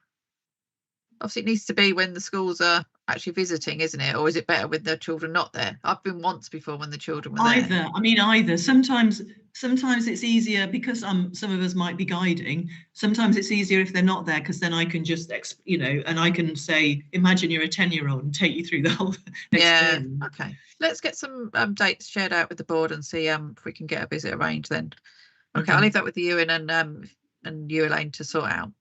obviously it needs to be when the schools are actually visiting, isn't it? Or is it better with the children not there? I've been once before when the children were there. I mean, either. Sometimes it's easier because some of us might be guiding. Sometimes it's easier if they're not there, because then I can just, you know, and I can say, imagine you're a 10-year-old and take you through the whole experience. Yeah, okay. Let's get some dates shared out with the board and see if we can get a visit arranged then. Okay, I'll leave that with you and you, Elaine, to sort out.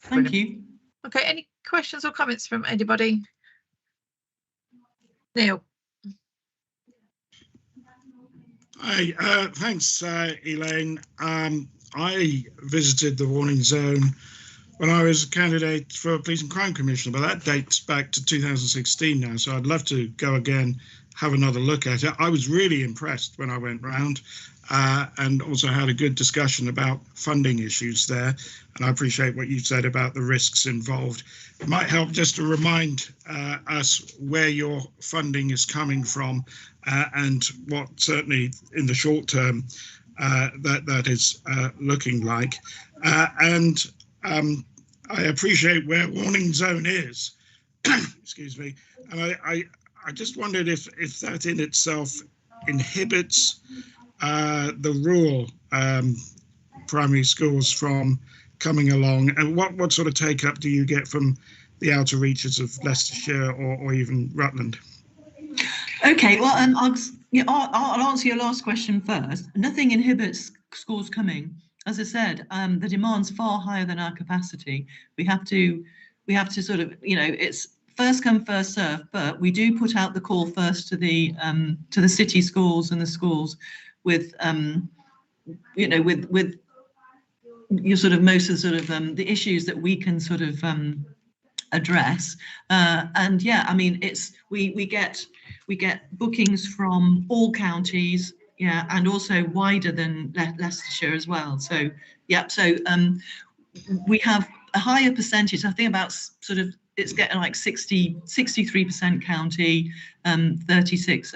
Thank you. Okay, any questions or comments from anybody? Neil. Hi, thanks, Elaine. I visited the warning zone when I was a candidate for Police and Crime Commissioner, but that dates back to 2016 now, so I'd love to go again, have another look at it. I was really impressed when I went round, and also had a good discussion about funding issues there, and I appreciate what you said about the risks involved. It might help just to remind us where your funding is coming from, and what certainly in the short term that is looking like. And I appreciate where warning zone is, excuse me, and I just wondered if that in itself inhibits the rural primary schools from coming along, and what sort of take up do you get from the outer reaches of Leicestershire or even Rutland? Okay, well, I'll answer your last question first. Nothing inhibits schools coming. As I said, the demand's far higher than our capacity. We have to sort of, you know, it's first come, first serve, but we do put out the call first to the city schools and the schools with, you know, with your sort of most of sort of the issues that we can sort of address. And yeah, I mean, it's we get bookings from all counties, yeah, and also wider than Leicestershire as well. So yeah, so we have a higher percentage. I think about sort of it's getting like 63% county, 36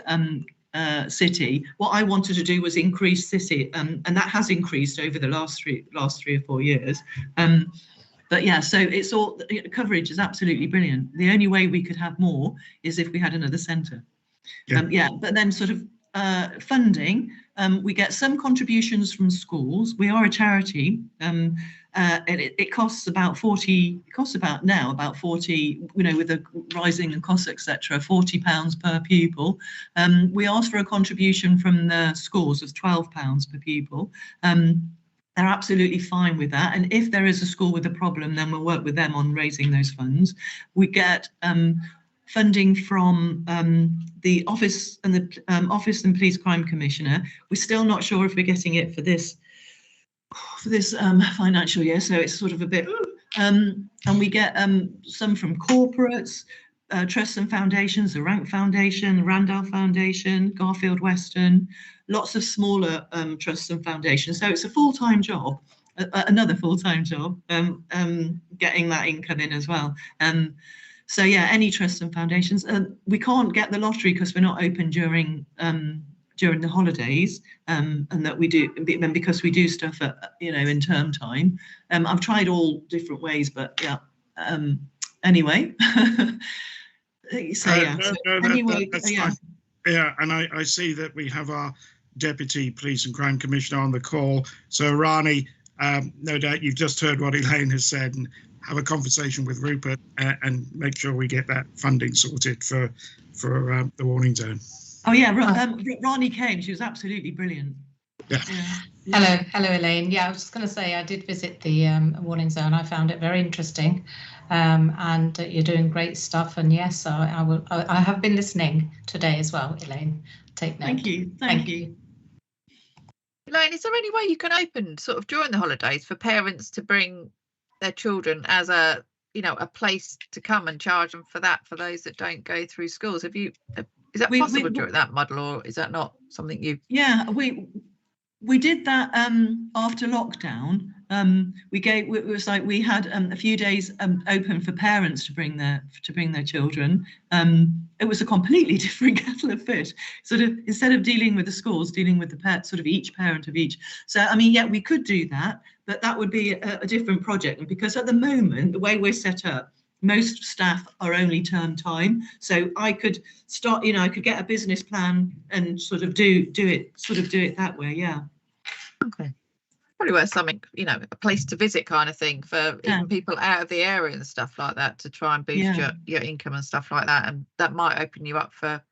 city. What I wanted to do was increase city, and that has increased over the last 3 or 4 years. But yeah, so it's all coverage is absolutely brilliant. The only way we could have more is if we had another centre. Yeah, but then sort of funding, we get some contributions from schools. We are a charity, and and it costs about 40. It costs about 40. You know, with the rising and costs, etc. £40 per pupil. We asked for a contribution from the schools of £12 per pupil. They're absolutely fine with that. And if there is a school with a problem, then we'll work with them on raising those funds. We get funding from the Office and Police Crime Commissioner. We're still not sure if we're getting it for this financial year, so it's sort of a bit. And we get some from corporates, trusts and foundations, the Rank Foundation, Randall Foundation, Garfield Weston, lots of smaller trusts and foundations. So it's a full-time job, another full-time job, getting that income in as well. So yeah, any trusts and foundations. We can't get the lottery because we're not open during the holidays, and that we do, and because we do stuff at, you know, in term time. I've tried all different ways, but yeah. Anyway. So yeah. Anyway, that's fine. Yeah, and I see that we have our Deputy Police and Crime Commissioner on the call. So Rani, no doubt you've just heard what Elaine has said, and have a conversation with Rupert and make sure we get that funding sorted for the warning zone. Oh yeah, Rani came. She was absolutely brilliant. Yeah. Hello, Elaine. Yeah, I was just going to say I did visit the warning zone. I found it very interesting, and you're doing great stuff. And yes, I have been listening today as well, Elaine. Take note. Thank you. Thank you. Elaine, is there any way you can open sort of during the holidays for parents to bring their children as a place to come and charge them for that for those that don't go through schools? Is that possible during that model, or is that not something you? Yeah, we did that after lockdown. We had a few days open for parents to bring their children. It was a completely different kettle of fish. Sort of, instead of dealing with the schools, dealing with the pets, sort of each parent of each. So I mean, yeah, we could do that, but that would be a different project. And because at the moment, the way we're set up, most staff are only term time. So I could start, I could get a business plan and sort of do it that way. Yeah. Okay. Probably worth something, a place to visit kind of thing for even people out of the area and stuff like that, to try and boost your income and stuff like that. And that might open you up for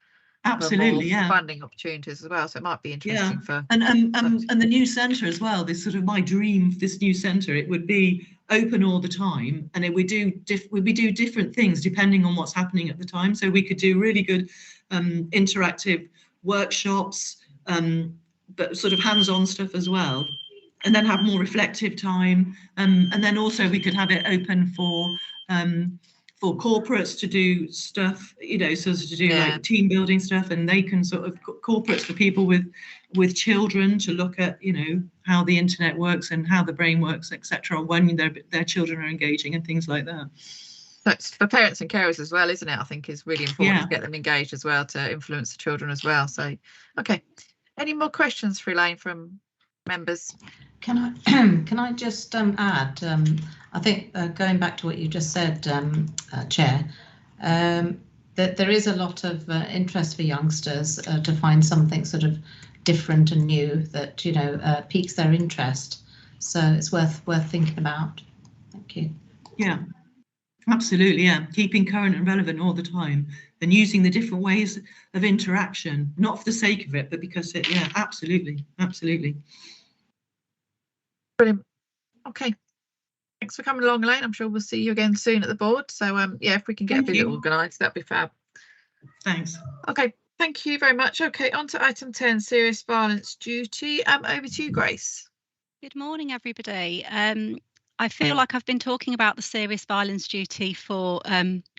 absolutely more funding opportunities as well. So it might be interesting for and the new centre as well. This sort of my dream, this new centre, it would be open all the time, and we do different things depending on what's happening at the time. So we could do really good interactive workshops, but sort of hands-on stuff as well, and then have more reflective time, and then also we could have it open for corporates to do stuff, so to do like team building stuff, and they can sort of corporates for people with children to look at how the internet works and how the brain works, etc., when their children are engaging and things like that. That's for parents and carers as well, isn't it? I think is really important to get them engaged as well, to influence the children as well. So okay, any more questions for Elaine from members? Can I just add? I think going back to what you just said, Chair, that there is a lot of interest for youngsters to find something sort of different and new that piques their interest. So it's worth thinking about. Thank you. Yeah, absolutely. Yeah, keeping current and relevant all the time, and using the different ways of interaction, not for the sake of it, but because it. Yeah, absolutely. Brilliant. Okay. Thanks for coming along, Elaine. I'm sure we'll see you again soon at the board. So if we can get a visit organised, that'd be fab. Thanks. Okay. Thank you very much. Okay, on to item 10, serious violence duty. Over to you, Grace. Good morning, everybody. I feel like I've been talking about the serious violence duty for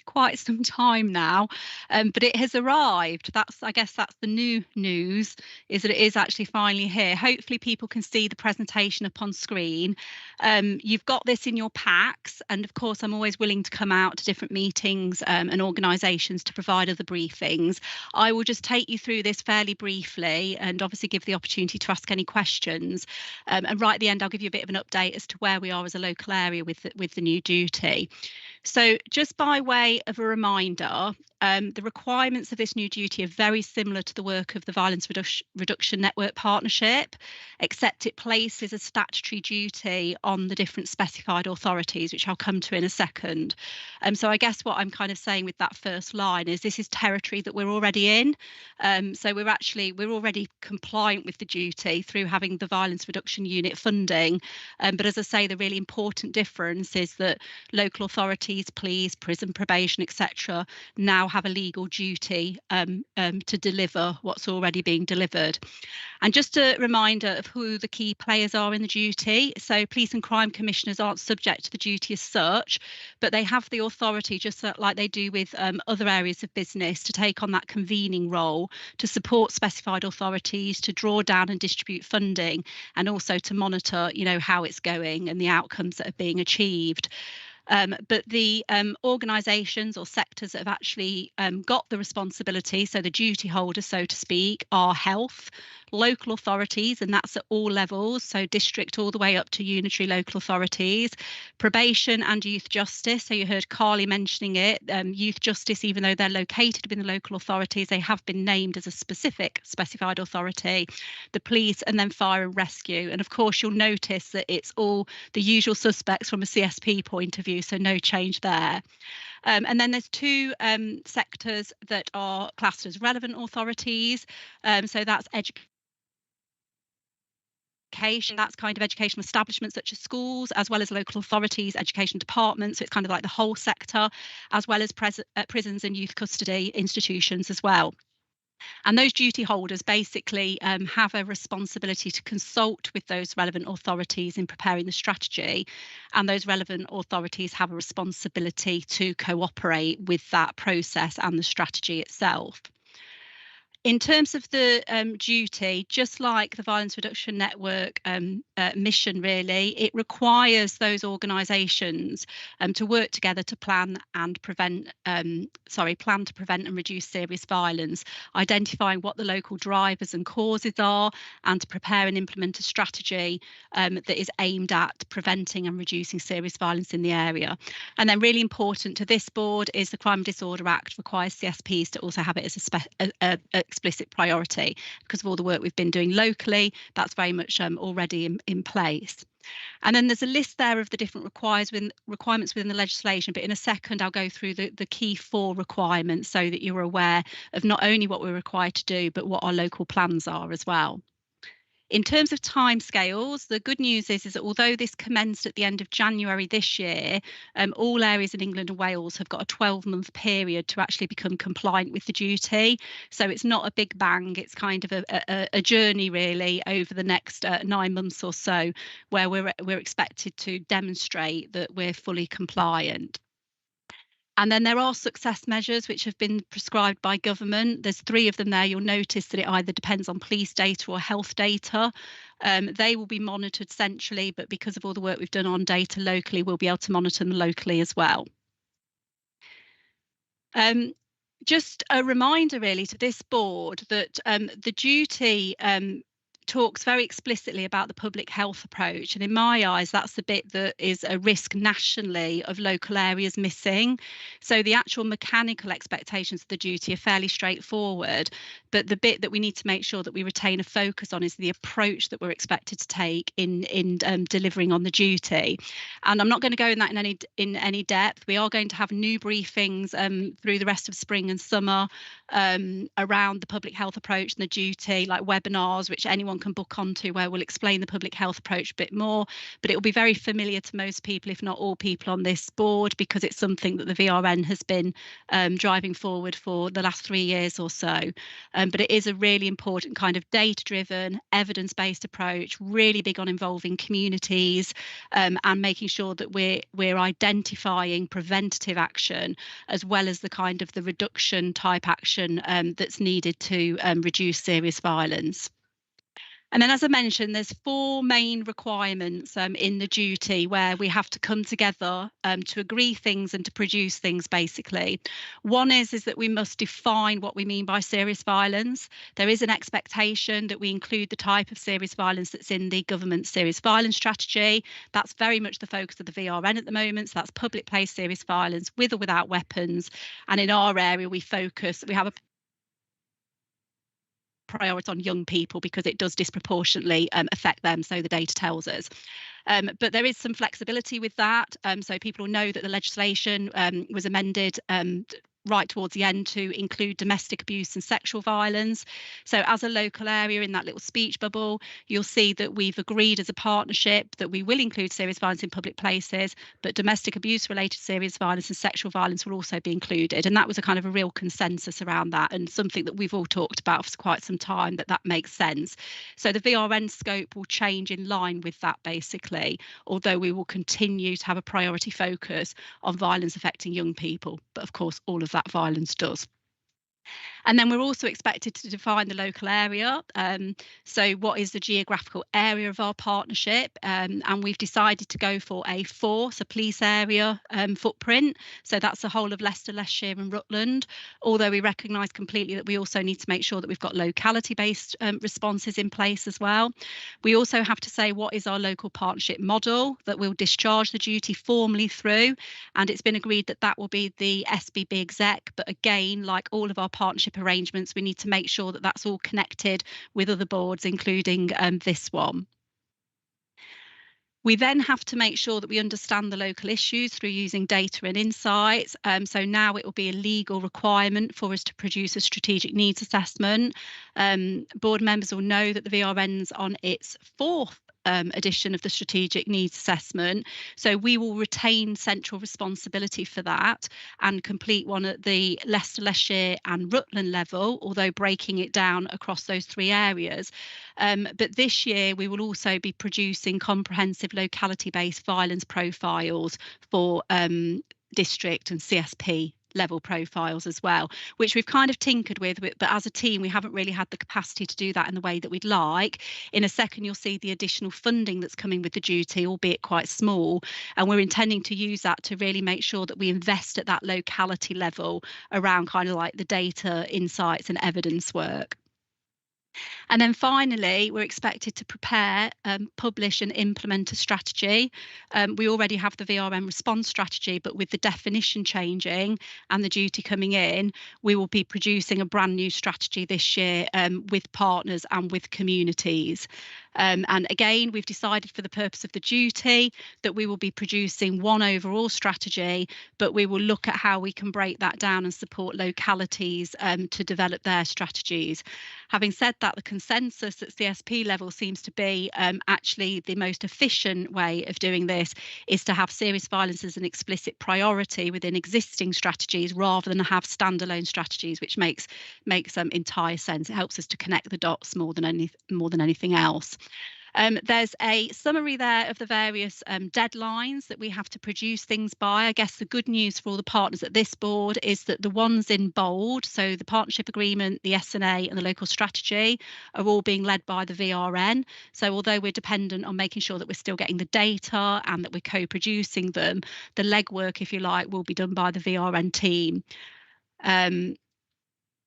quite some time now, but it has arrived. I guess that's the new news, is that it is actually finally here. Hopefully people can see the presentation up on screen. You've got this in your packs, and of course I'm always willing to come out to different meetings and organisations to provide other briefings. I will just take you through this fairly briefly and obviously give the opportunity to ask any questions, and right at the end I'll give you a bit of an update as to where we are as a local area with the new duty. So just by way of a reminder, The requirements of this new duty are very similar to the work of the Violence Reduction Network Partnership, except it places a statutory duty on the different specified authorities, which I'll come to in a second. So I guess what I'm kind of saying with that first line is this is territory that we're already in. So we're already compliant with the duty through having the Violence Reduction Unit funding. But as I say, the really important difference is that local authorities, police, prison, probation, etc., now have a legal duty to deliver what's already being delivered. And just a reminder of who the key players are in the duty. So police and crime commissioners aren't subject to the duty as such, but they have the authority, just like they do with other areas of business, to take on that convening role, to support specified authorities, to draw down and distribute funding, and also to monitor, how it's going and the outcomes that are being achieved. But the organisations or sectors that have actually got the responsibility, so the duty holders, so to speak, are health, local authorities, and that's at all levels, so district all the way up to unitary local authorities, probation and youth justice. So you heard Carly mentioning it. Youth justice, even though they're located within the local authorities, they have been named as a specified authority, the police, and then fire and rescue. And of course, you'll notice that it's all the usual suspects from a CSP point of view, so no change there. And then there's two sectors that are classed as relevant authorities. So that's education, that's kind of educational establishments such as schools, as well as local authorities, education departments. So it's kind of like the whole sector, as well as prisons and youth custody institutions as well. And those duty holders basically have a responsibility to consult with those relevant authorities in preparing the strategy, and those relevant authorities have a responsibility to cooperate with that process and the strategy itself. In terms of the duty, just like the Violence Reduction Network mission, really, it requires those organisations to work together to plan to prevent and reduce serious violence, identifying what the local drivers and causes are, and to prepare and implement a strategy that is aimed at preventing and reducing serious violence in the area. And then really important to this board is the Crime and Disorder Act requires CSPs to also have it as a explicit priority, because of all the work we've been doing locally. That's very much already in place. And then there's a list there of the different requirements within the legislation, but in a second I'll go through the key 4 requirements so that you're aware of not only what we're required to do, but what our local plans are as well. In terms of timescales, the good news is that although this commenced at the end of January this year, all areas in England and Wales have got a 12-month period to actually become compliant with the duty. So it's not a big bang, it's kind of a journey really over the next 9 months or so, where we're expected to demonstrate that we're fully compliant. And then there are success measures which have been prescribed by government. There's 3 of them there. You'll notice that it either depends on police data or health data. They will be monitored centrally, but because of all the work we've done on data locally, we'll be able to monitor them locally as well. Just a reminder really to this board that the duty talks very explicitly about the public health approach, and in my eyes that's the bit that is a risk nationally of local areas missing. So the actual mechanical expectations of the duty are fairly straightforward, but the bit that we need to make sure that we retain a focus on is the approach that we're expected to take in delivering on the duty. And I'm not going to go in that in any depth. We are going to have new briefings through the rest of spring and summer around the public health approach and the duty, like webinars which anyone can book onto, where we'll explain the public health approach a bit more, but it will be very familiar to most people, if not all people on this board, because it's something that the VRN has been driving forward for the last 3 years or so. But it is a really important kind of data-driven, evidence-based approach, really big on involving communities and making sure that we're identifying preventative action as well as the kind of the reduction type action that's needed to reduce serious violence. And then, as I mentioned, there's 4 main requirements in the duty where we have to come together to agree things and to produce things, basically. One is that we must define what we mean by serious violence. There is an expectation that we include the type of serious violence that's in the government serious violence strategy. That's very much the focus of the VRN at the moment. So that's public place serious violence with or without weapons. And in our area, we have a priority on young people because it does disproportionately affect them, so the data tells us. But there is some flexibility with that, so people know that the legislation was amended right towards the end to include domestic abuse and sexual violence. So as a local area in that little speech bubble, you'll see that we've agreed as a partnership that we will include serious violence in public places, but domestic abuse related serious violence and sexual violence will also be included. And that was a kind of a real consensus around that, and something that we've all talked about for quite some time, that makes sense. So the VRN scope will change in line with that, basically, although we will continue to have a priority focus on violence affecting young people. But of course, all of that violence does. And then we're also expected to define the local area. So what is the geographical area of our partnership? And we've decided to go for a force, a police area footprint. So that's the whole of Leicestershire and Rutland, although we recognise completely that we also need to make sure that we've got locality-based responses in place as well. We also have to say what is our local partnership model that we'll discharge the duty formally through. And it's been agreed that that will be the SBB exec. But again, like all of our partnership arrangements, we need to make sure that that's all connected with other boards, including this one. We then have to make sure that we understand the local issues through using data and insights. So now it will be a legal requirement for us to produce a strategic needs assessment. Board members will know that the VRN's on its 4th edition of the strategic needs assessment. So we will retain central responsibility for that and complete one at the Leicestershire and Rutland level, although breaking it down across those 3 areas. But this year we will also be producing comprehensive locality-based violence profiles for district and CSP level profiles as well, which we've kind of tinkered with, but as a team we haven't really had the capacity to do that in the way that we'd like. In a second you'll see the additional funding that's coming with the duty, albeit quite small, and we're intending to use that to really make sure that we invest at that locality level around kind of like the data, insights and evidence work. And then finally, we're expected to prepare, publish and implement a strategy. We already have the VRN response strategy, but with the definition changing and the duty coming in, we will be producing a brand new strategy this year with partners and with communities. And again, we've decided for the purpose of the duty that we will be producing one overall strategy, but we will look at how we can break that down and support localities to develop their strategies. Having said that, the consensus at CSP level seems to be actually the most efficient way of doing this is to have serious violence as an explicit priority within existing strategies rather than have standalone strategies, which makes entire sense. It helps us to connect the dots more than anything else. There's a summary there of the various deadlines that we have to produce things by. I guess the good news for all the partners at this board is that the ones in bold, so the partnership agreement, the SNA and the local strategy, are all being led by the VRN. So although we're dependent on making sure that we're still getting the data and that we're co-producing them, the legwork, if you like, will be done by the VRN team.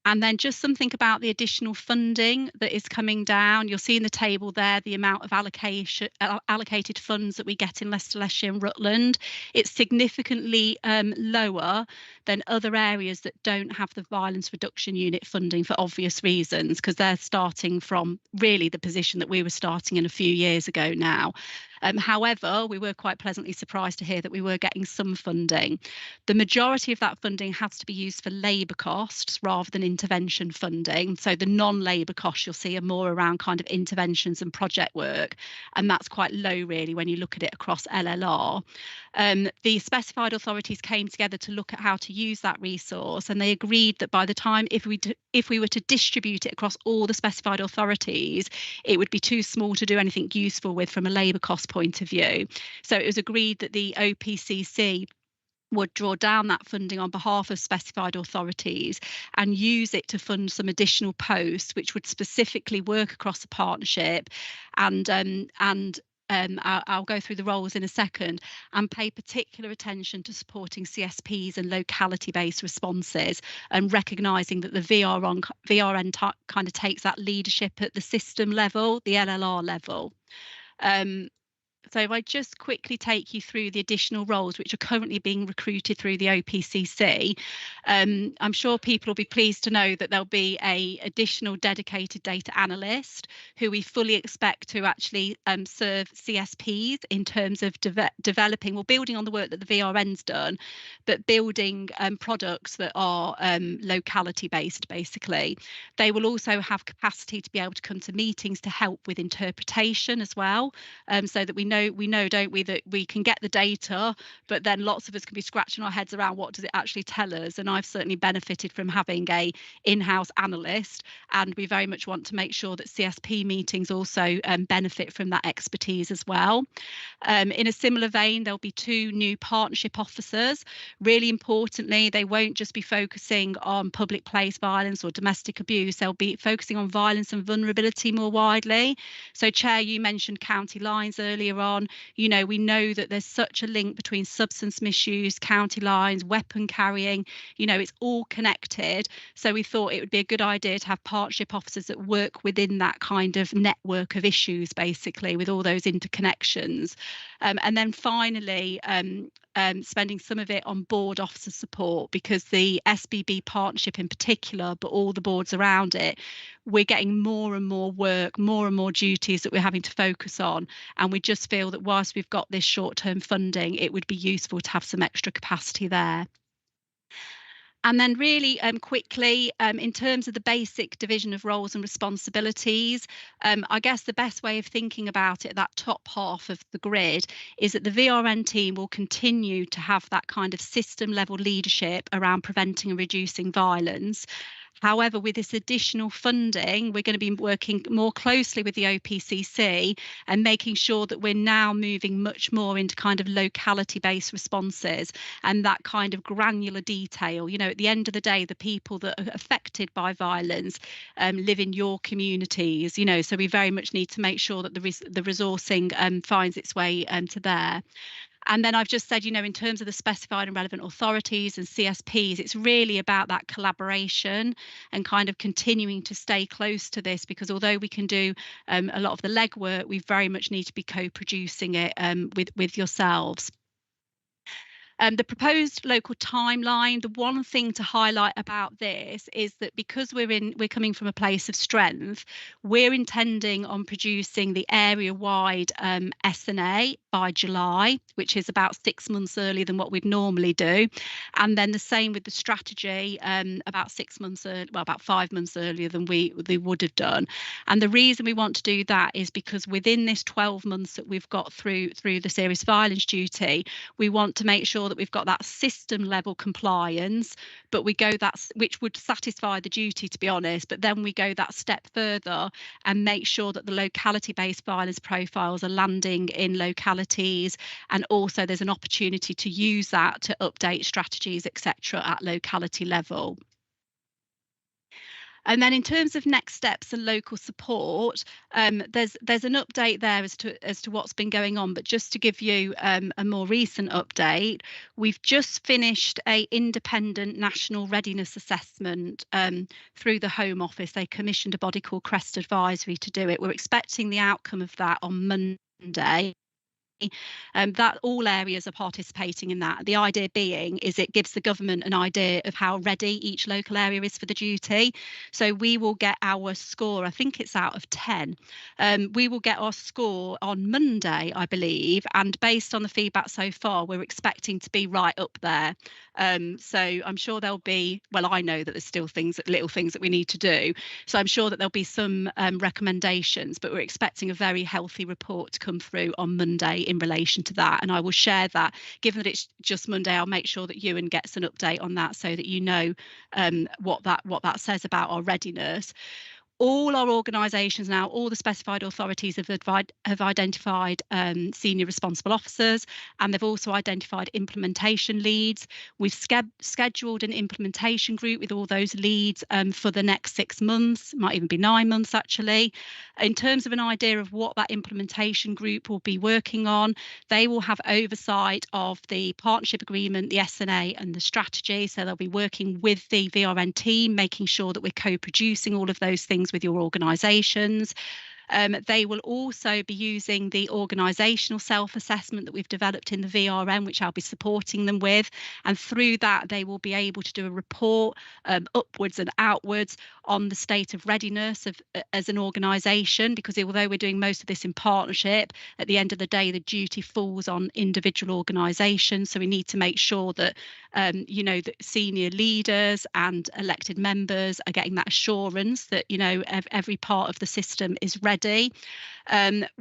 And then just something about the additional funding that is coming down. You'll see in the table there the amount of allocated funds that we get in Leicestershire and Rutland. It's significantly lower than other areas that don't have the violence reduction unit funding for obvious reasons, because they're starting from really the position that we were starting in a few years ago now. However, we were quite pleasantly surprised to hear that we were getting some funding. The majority of that funding has to be used for labour costs rather than intervention funding. So the non-labour costs you'll see are more around kind of interventions and project work, and that's quite low really when you look at it across LLR. The specified authorities came together to look at how to use that resource, and they agreed that by the time if we were to distribute it across all the specified authorities, it would be too small to do anything useful with from a labour cost point of view. So it was agreed that the OPCC would draw down that funding on behalf of specified authorities and use it to fund some additional posts which would specifically work across the partnership, and I'll go through the roles in a second, and pay particular attention to supporting CSPs and locality-based responses, and recognising that the VRN kind of takes that leadership at the system level, the LLR level. So if I just quickly take you through the additional roles which are currently being recruited through the OPCC, I'm sure people will be pleased to know that there'll be an additional dedicated data analyst who we fully expect to actually serve CSPs in terms of developing, or building on the work that the VRN's done, but building products that are locality based, basically. They will also have capacity to be able to come to meetings to help with interpretation as well, so that we know, don't we, that we can get the data, but then lots of us can be scratching our heads around what does it actually tell us. And I've certainly benefited from having a in-house analyst, and we very much want to make sure that CSP meetings also benefit from that expertise as well. In a similar vein, there'll be 2 new partnership officers. Really importantly, they won't just be focusing on public place violence or domestic abuse, they'll be focusing on violence and vulnerability more widely. So Chair, you mentioned county lines earlier on. You know, we know that there's such a link between substance misuse, county lines, weapon carrying, you know, it's all connected. So we thought it would be a good idea to have partnership officers that work within that kind of network of issues, basically, with all those interconnections. And then finally, spending some of it on board officer support, because the SBB partnership in particular, but all the boards around it, we're getting more and more work, more and more duties that we're having to focus on. And we just feel that whilst we've got this short-term funding, it would be useful to have some extra capacity there. And then really quickly, in terms of the basic division of roles and responsibilities, I guess the best way of thinking about it, that top half of the grid, is that the VRN team will continue to have that kind of system level leadership around preventing and reducing violence. However, with this additional funding, we're going to be working more closely with the OPCC and making sure that we're now moving much more into kind of locality-based responses and that kind of granular detail. You know, at the end of the day, the people that are affected by violence live in your communities, you know, so we very much need to make sure that the resourcing finds its way to there. And then I've just said, you know, in terms of the specified and relevant authorities and CSPs, it's really about that collaboration and kind of continuing to stay close to this, because although we can do a lot of the legwork, we very much need to be co-producing it with yourselves. The proposed local timeline, the one thing to highlight about this is that because we're coming from a place of strength, we're intending on producing the area-wide S&A by July, which is about 6 months earlier than what we'd normally do. And then the same with the strategy, about 6 months, about 5 months earlier than we would have done. And the reason we want to do that is because within this 12 months that we've got through the serious violence duty, we want to make sure that we've got that system level compliance, but we go which would satisfy the duty, to be honest, but then we go that step further and make sure that the locality based violence profiles are landing in localities, and also there's an opportunity to use that to update strategies, etc., at locality level. And then in terms of next steps and local support, there's an update there as to what's been going on. But just to give you a more recent update, we've just finished an independent national readiness assessment through the Home Office. They commissioned a body called Crest Advisory to do it. We're expecting the outcome of that on Monday. That all areas are participating in that. The idea being is it gives the government an idea of how ready each local area is for the duty. So we will get our score, I think it's out of 10. We will get our score on Monday, I believe, and based on the feedback so far, we're expecting to be right up there. So I'm sure there'll be, well, I know that there's still little things that we need to do. So I'm sure that there'll be some recommendations, but we're expecting a very healthy report to come through on Monday in relation to that. And I will share that. Given that it's just Monday, I'll make sure that Ewan gets an update on that so that you know what that says about our readiness. all our organisations now, all the specified authorities have identified senior responsible officers, and they've also identified implementation leads. We've scheduled an implementation group with all those leads for the next 6 months, might even be 9 months actually. In terms of an idea of what that implementation group will be working on, they will have oversight of the partnership agreement, the S&A and the strategy. So they'll be working with the VRN team, making sure that we're co-producing all of those things with your organisations. They will also be using the organisational self-assessment that we've developed in the VRM, which I'll be supporting them with. And through that, they will be able to do a report upwards and outwards on the state of readiness as an organisation, because although we're doing most of this in partnership, at the end of the day, the duty falls on individual organisations. So we need to make sure that, you know, that senior leaders and elected members are getting that assurance that, you know, every part of the system is ready.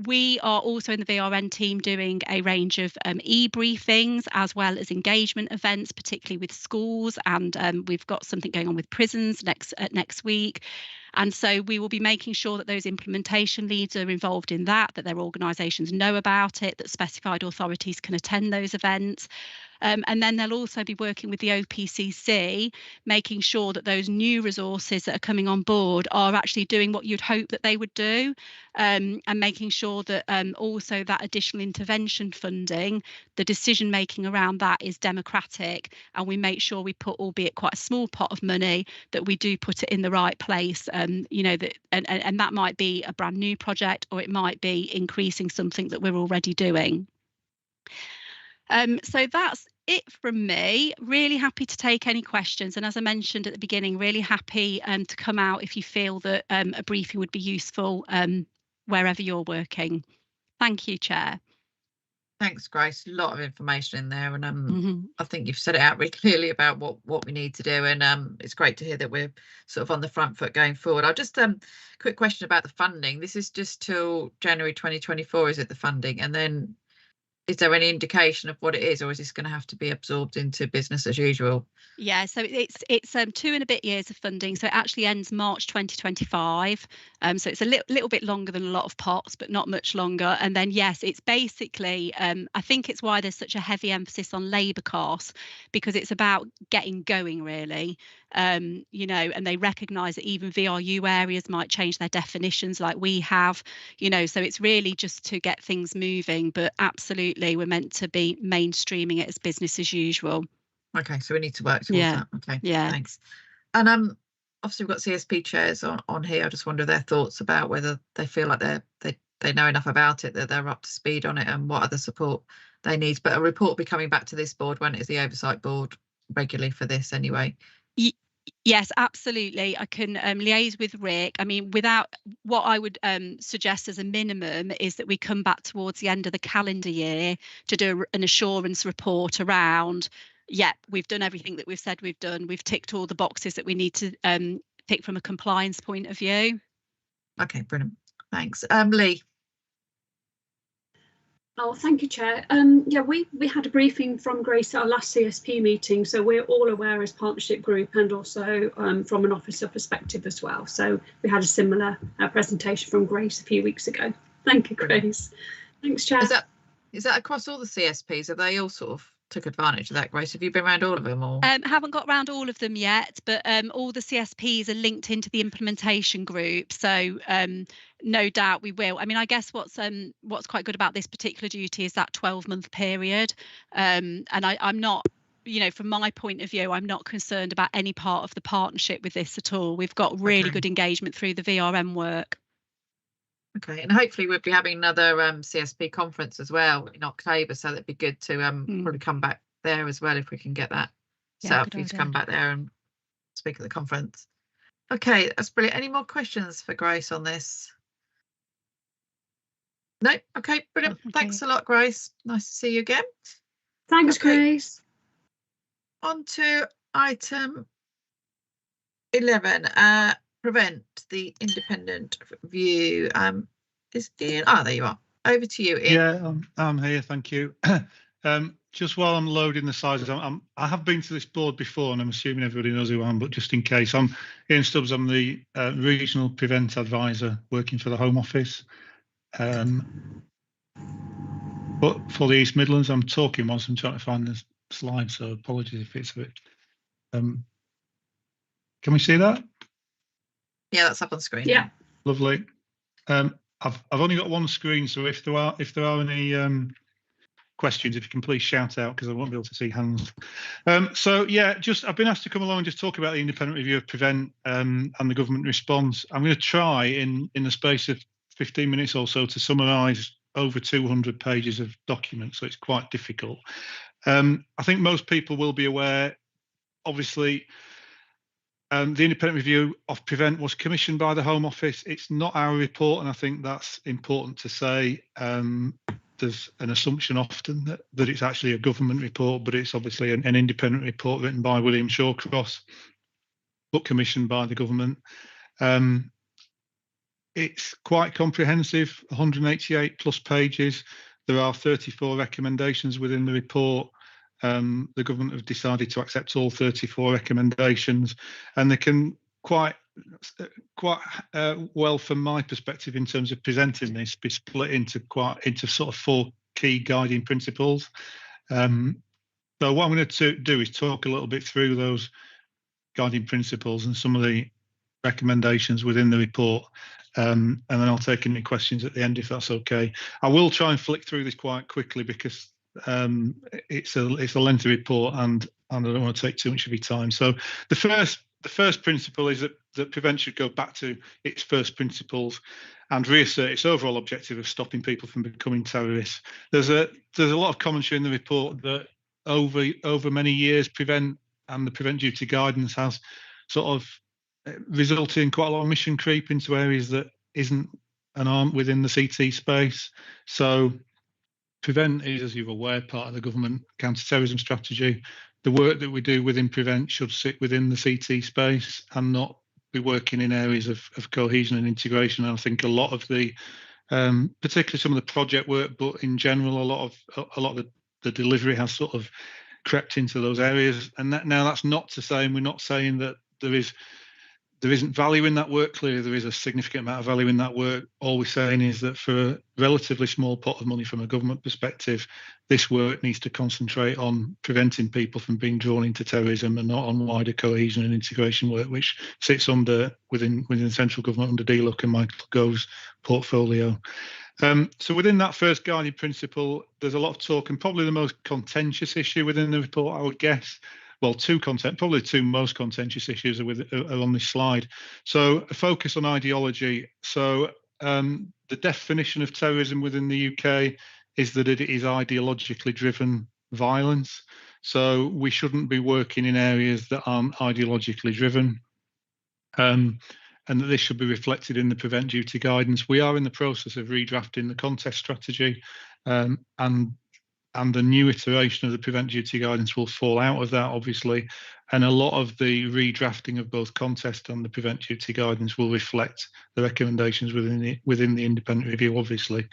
We are also in the VRN team doing a range of e-briefings as well as engagement events, particularly with schools, and we've got something going on with prisons next week. And so we will be making sure that those implementation leads are involved in that their organisations know about it, that specified authorities can attend those events. And then they'll also be working with the OPCC, making sure that those new resources that are coming on board are actually doing what you'd hope that they would do, and making sure that also that additional intervention funding, the decision making around that is democratic, and we make sure we put, albeit quite a small pot of money, that we do put it in the right place. You know, that and that might be a brand new project, or it might be increasing something that we're already doing. So that's it from me. Really happy to take any questions, and as I mentioned at the beginning, really happy to come out if you feel that a briefing would be useful wherever you're working. Thank you, Chair. Thanks, Grace. A lot of information in there, and I think you've set it out really clearly about what we need to do, and it's great to hear that we're sort of on the front foot going forward. I'll just quick question about the funding. This is just till January 2024, is it, the funding? And then is there any indication of what it is, or is this going to have to be absorbed into business as usual? Yeah, so it's 2 and a bit years of funding, so it actually ends March 2025. So it's a little bit longer than a lot of pots, but not much longer. And then yes, it's basically I think it's why there's such a heavy emphasis on labour costs, because it's about getting going really. You know, and they recognise that even VRU areas might change their definitions like we have, you know, so it's really just to get things moving, but absolutely we're meant to be mainstreaming it as business as usual. Okay, so we need to work towards that. Okay, yeah, thanks. And obviously we've got CSP chairs on here. I just wonder their thoughts about whether they feel like they know enough about it, that they're up to speed on it, and what other support they need. But a report will be coming back to this board when it's the oversight board regularly for this anyway. Yes, absolutely. I can liaise with Rick. I mean, without what I would suggest as a minimum is that we come back towards the end of the calendar year to do an assurance report around, yeah, we've done everything that we've said we've done. We've ticked all the boxes that we need to tick from a compliance point of view. Okay, brilliant. Thanks. Lee. Oh, thank you, Chair. Yeah, we had a briefing from Grace at our last CSP meeting, so we're all aware as partnership group, and also from an officer perspective as well. So we had a similar presentation from Grace a few weeks ago. Thank you, Grace. Thanks, Chair. Is that across all the CSPs? Have they all sort of took advantage of that, Grace? Have you been around all of them, or? Haven't got around all of them yet, but all the CSPs are linked into the implementation group, so no doubt we will. I mean, I guess what's quite good about this particular duty is that 12-month period, and I'm not, you know, from my point of view, I'm not concerned about any part of the partnership with this at all. We've got really good engagement through the VRM work. Okay, and hopefully we'll be having another CSP conference as well in October, so that'd be good to probably come back there as well if we can get that set up for you to come back there and speak at the conference. Okay, that's brilliant. Any more questions for Grace on this? No? Okay, brilliant. Okay. Thanks a lot, Grace. Nice to see you again. Thanks, Grace. On to item 11. Prevent the independent review. Is Ian? Ah, there you are. Over to you, Ian. Yeah, I'm here. Thank you. just while I'm loading the slides, I have been to this board before, and I'm assuming everybody knows who I am, but just in case, I'm Ian Stubbs. I'm the Regional Prevent Advisor working for the Home Office. But for the East Midlands, I'm talking whilst I'm trying to find the slide, so apologies if it's a bit. Can we see that? Yeah, that's up on screen. Yeah. Lovely. I've only got one screen, so if there are any questions, if you can please shout out, because I won't be able to see hands. So yeah, I've been asked to come along and just talk about the independent review of Prevent and the government response. I'm going to try in the space of 15 minutes or so to summarise over 200 pages of documents, so it's quite difficult. I think most people will be aware, obviously, the independent review of Prevent was commissioned by the Home Office. It's not our report, and I think that's important to say. There's an assumption often that it's actually a government report, but it's obviously an independent report written by William Shawcross, but commissioned by the government. It's quite comprehensive, 188 plus pages. There are 34 recommendations within the report. The government have decided to accept all 34 recommendations, and they can quite well, from my perspective, in terms of presenting this, be split into sort of 4 key guiding principles. So what I'm going to do is talk a little bit through those guiding principles and some of the recommendations within the report, and then I'll take any questions at the end if that's okay. I will try and flick through this quite quickly because it's a lengthy report and I don't want to take too much of your time. So the first principle is that Prevent should go back to its first principles and reassert its overall objective of stopping people from becoming terrorists. There's a lot of commentary in the report that over many years, Prevent and the Prevent duty guidance has sort of resulted in quite a lot of mission creep into areas that isn't and aren't within the CT space. So Prevent is, as you're aware, part of the government counter-terrorism strategy. The work that we do within Prevent should sit within the CT space and not be working in areas of cohesion and integration. And I think a lot of the, particularly some of the project work, but in general, a lot of the delivery has sort of crept into those areas. And now that's not to say, and we're not saying that there isn't value in that work. Clearly, there is a significant amount of value in that work. All we're saying is that for a relatively small pot of money from a government perspective, this work needs to concentrate on preventing people from being drawn into terrorism and not on wider cohesion and integration work, which sits within the central government under DLUC and Michael Gove's portfolio. So within that first guiding principle, there's a lot of talk, and probably the most contentious issue within the report, I would guess. Well, probably two most contentious issues are on this slide. So a focus on ideology. So the definition of terrorism within the UK is that it is ideologically driven violence. So we shouldn't be working in areas that aren't ideologically driven. And that this should be reflected in the Prevent duty guidance. We are in the process of redrafting the contest strategy, and the new iteration of the Prevent duty guidance will fall out of that, obviously. And a lot of the redrafting of both contest and the Prevent duty guidance will reflect the recommendations within the independent review, obviously.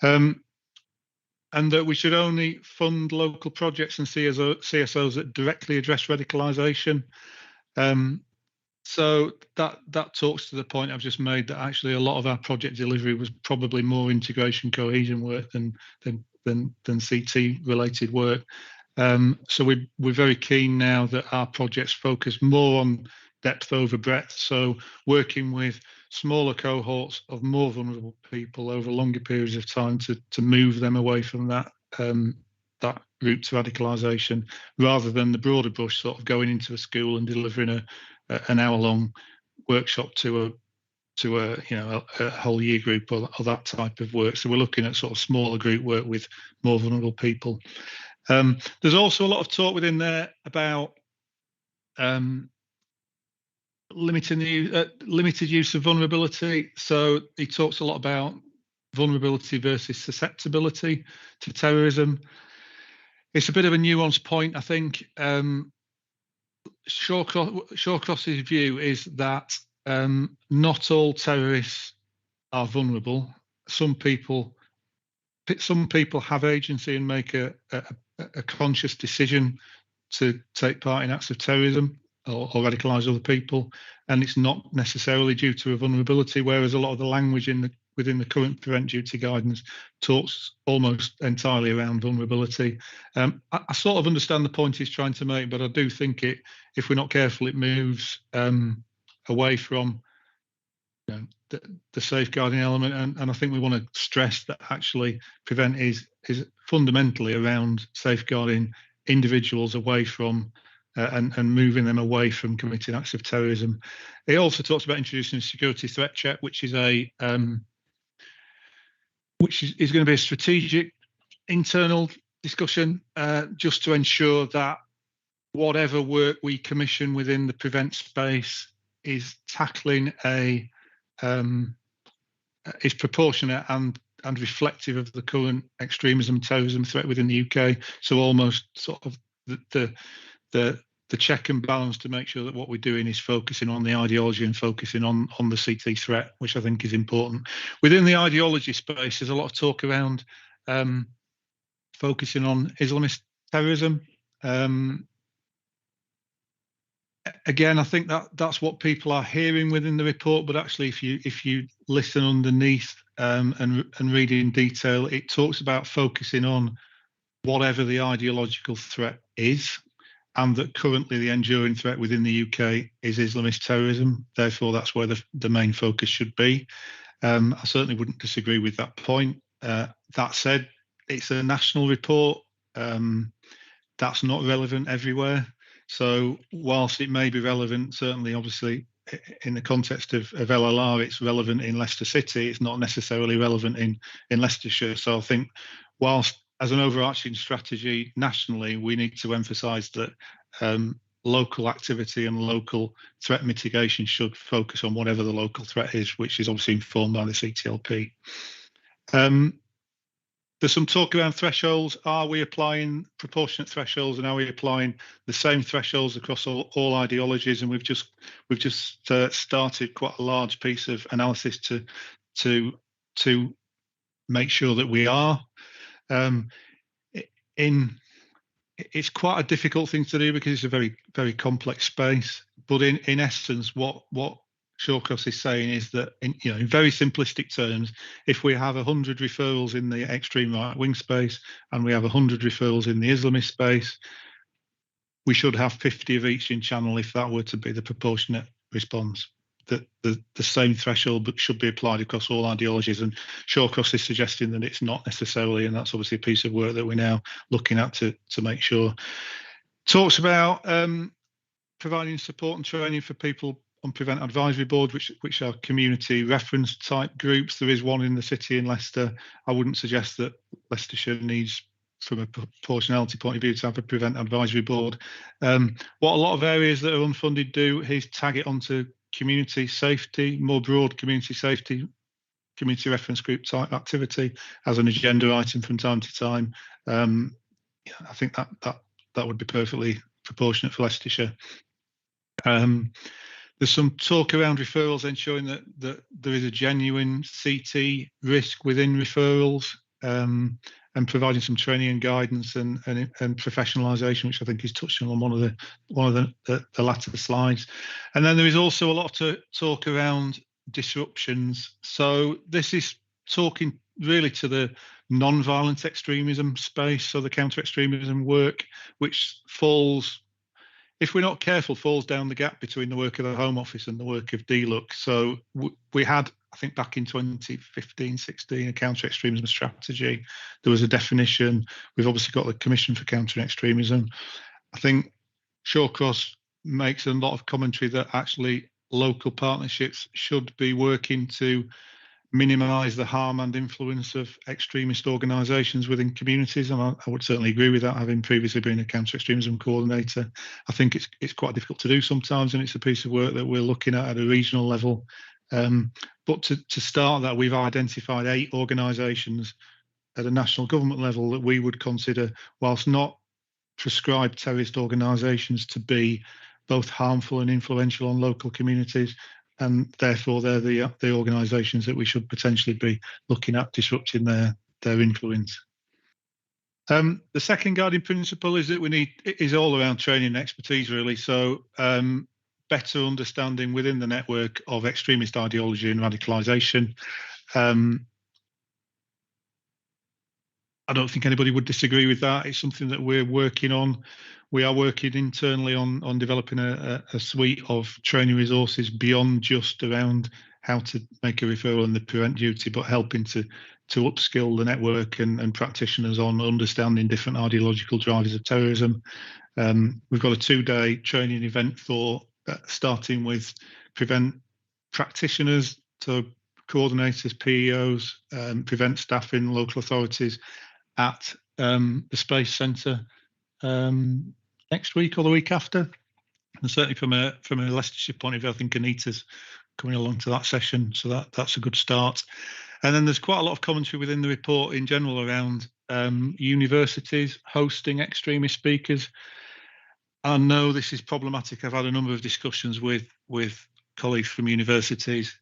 And that we should only fund local projects and CSOs that directly address radicalisation. So that talks to the point I've just made, that actually a lot of our project delivery was probably more integration cohesion work than CT related work. So we're very keen now that our projects focus more on depth over breadth. So working with smaller cohorts of more vulnerable people over longer periods of time to move them away from that route to radicalisation, rather than the broader brush sort of going into a school and delivering an hour-long workshop to a whole year group or that type of work. So we're looking at sort of smaller group work with more vulnerable people. There's also a lot of talk within there about limited use of vulnerability. So he talks a lot about vulnerability versus susceptibility to terrorism. It's a bit of a nuanced point, I think. Shawcross's view is that not all terrorists are vulnerable. Some people some people have agency and make a conscious decision to take part in acts of terrorism or radicalise other people, and it's not necessarily due to a vulnerability, whereas a lot of the language within the current prevent duty guidance talks almost entirely around vulnerability. I sort of understand the point he's trying to make, but I do think if we're not careful, it moves away from the safeguarding element, and I think we want to stress that actually prevent is fundamentally around safeguarding individuals away from and moving them away from committing acts of terrorism. It also talks about introducing a security threat check, which is going to be a strategic internal discussion, just to ensure that whatever work we commission within the prevent space is tackling is proportionate and reflective of the current extremism and terrorism threat within the UK. So almost sort of the check and balance to make sure that what we're doing is focusing on the ideology and focusing on the CT threat, which I think is important. Within the ideology space, there's a lot of talk around focusing on Islamist terrorism. Again, I think that's what people are hearing within the report, but actually if you listen underneath and read in detail, it talks about focusing on whatever the ideological threat is, and that currently the enduring threat within the UK is Islamist terrorism. Therefore, that's where the main focus should be. I certainly wouldn't disagree with that point. That said, it's a national report. That's not relevant everywhere. So whilst it may be relevant, certainly, obviously, in the context of LLR, it's relevant in Leicester City. It's not necessarily relevant in Leicestershire. So I think whilst as an overarching strategy nationally, we need to emphasise that local activity and local threat mitigation should focus on whatever the local threat is, which is obviously informed by the CTLP. There's some talk around thresholds. Are we applying proportionate thresholds, and are we applying the same thresholds across all ideologies? And we've just started quite a large piece of analysis to make sure that we are. It's quite a difficult thing to do because it's a very, very complex space. But in essence, what Shawcross is saying is that, in very simplistic terms, if we have 100 referrals in the extreme right wing space and we have 100 referrals in the Islamist space, we should have 50 of each in channel if that were to be the proportionate response. That the same threshold should be applied across all ideologies, and Shawcross is suggesting that it's not necessarily, and that's obviously a piece of work that we're now looking at to make sure. Talks about providing support and training for people on Prevent Advisory Board, which are community reference type groups. There is one in the city in Leicester. I wouldn't suggest that Leicestershire needs, from a proportionality point of view, to have a Prevent Advisory Board. What a lot of areas that are unfunded do is tag it onto community safety, more broad community safety, community reference group type activity as an agenda item from time to time. I think that would be perfectly proportionate for Leicestershire. There's some talk around referrals, ensuring that there is a genuine CT risk within referrals, and providing some training and guidance and professionalisation, which I think is touched on one of the latter slides. And then there is also a lot of talk around disruptions. So this is talking really to the non-violent extremism space, so the counter-extremism work, which falls, if we're not careful, falls down the gap between the work of the Home Office and the work of DLUC. So we had, I think back in 2015-16, a counter-extremism strategy. There was a definition. We've obviously got the Commission for Counter-Extremism. I think Shawcross makes a lot of commentary that actually local partnerships should be working to minimise the harm and influence of extremist organisations within communities, and I would certainly agree with that, having previously been a counter-extremism coordinator. I think it's quite difficult to do sometimes, and it's a piece of work that we're looking at a regional level. But to start that, we've identified 8 organisations at a national government level that we would consider, whilst not prescribed terrorist organisations, to be both harmful and influential on local communities, and therefore they're the organisations that we should potentially be looking at disrupting their influence. The second guiding principle is that is all around training and expertise, really. So better understanding within the network of extremist ideology and radicalisation. I don't think anybody would disagree with that. It's something that we're working on. We are working internally on developing a suite of training resources beyond just around how to make a referral and the prevent duty, but helping to upskill the network and practitioners on understanding different ideological drivers of terrorism. We've got a 2-day training event for starting with prevent practitioners, so coordinators, PEOs, prevent staff in local authorities at the Space Centre next week or the week after. And certainly from a Leicestershire point of view, I think Anita's coming along to that session, so that's a good start. And then there's quite a lot of commentary within the report in general around universities hosting extremist speakers. I know this is problematic. I've had a number of discussions with colleagues from universities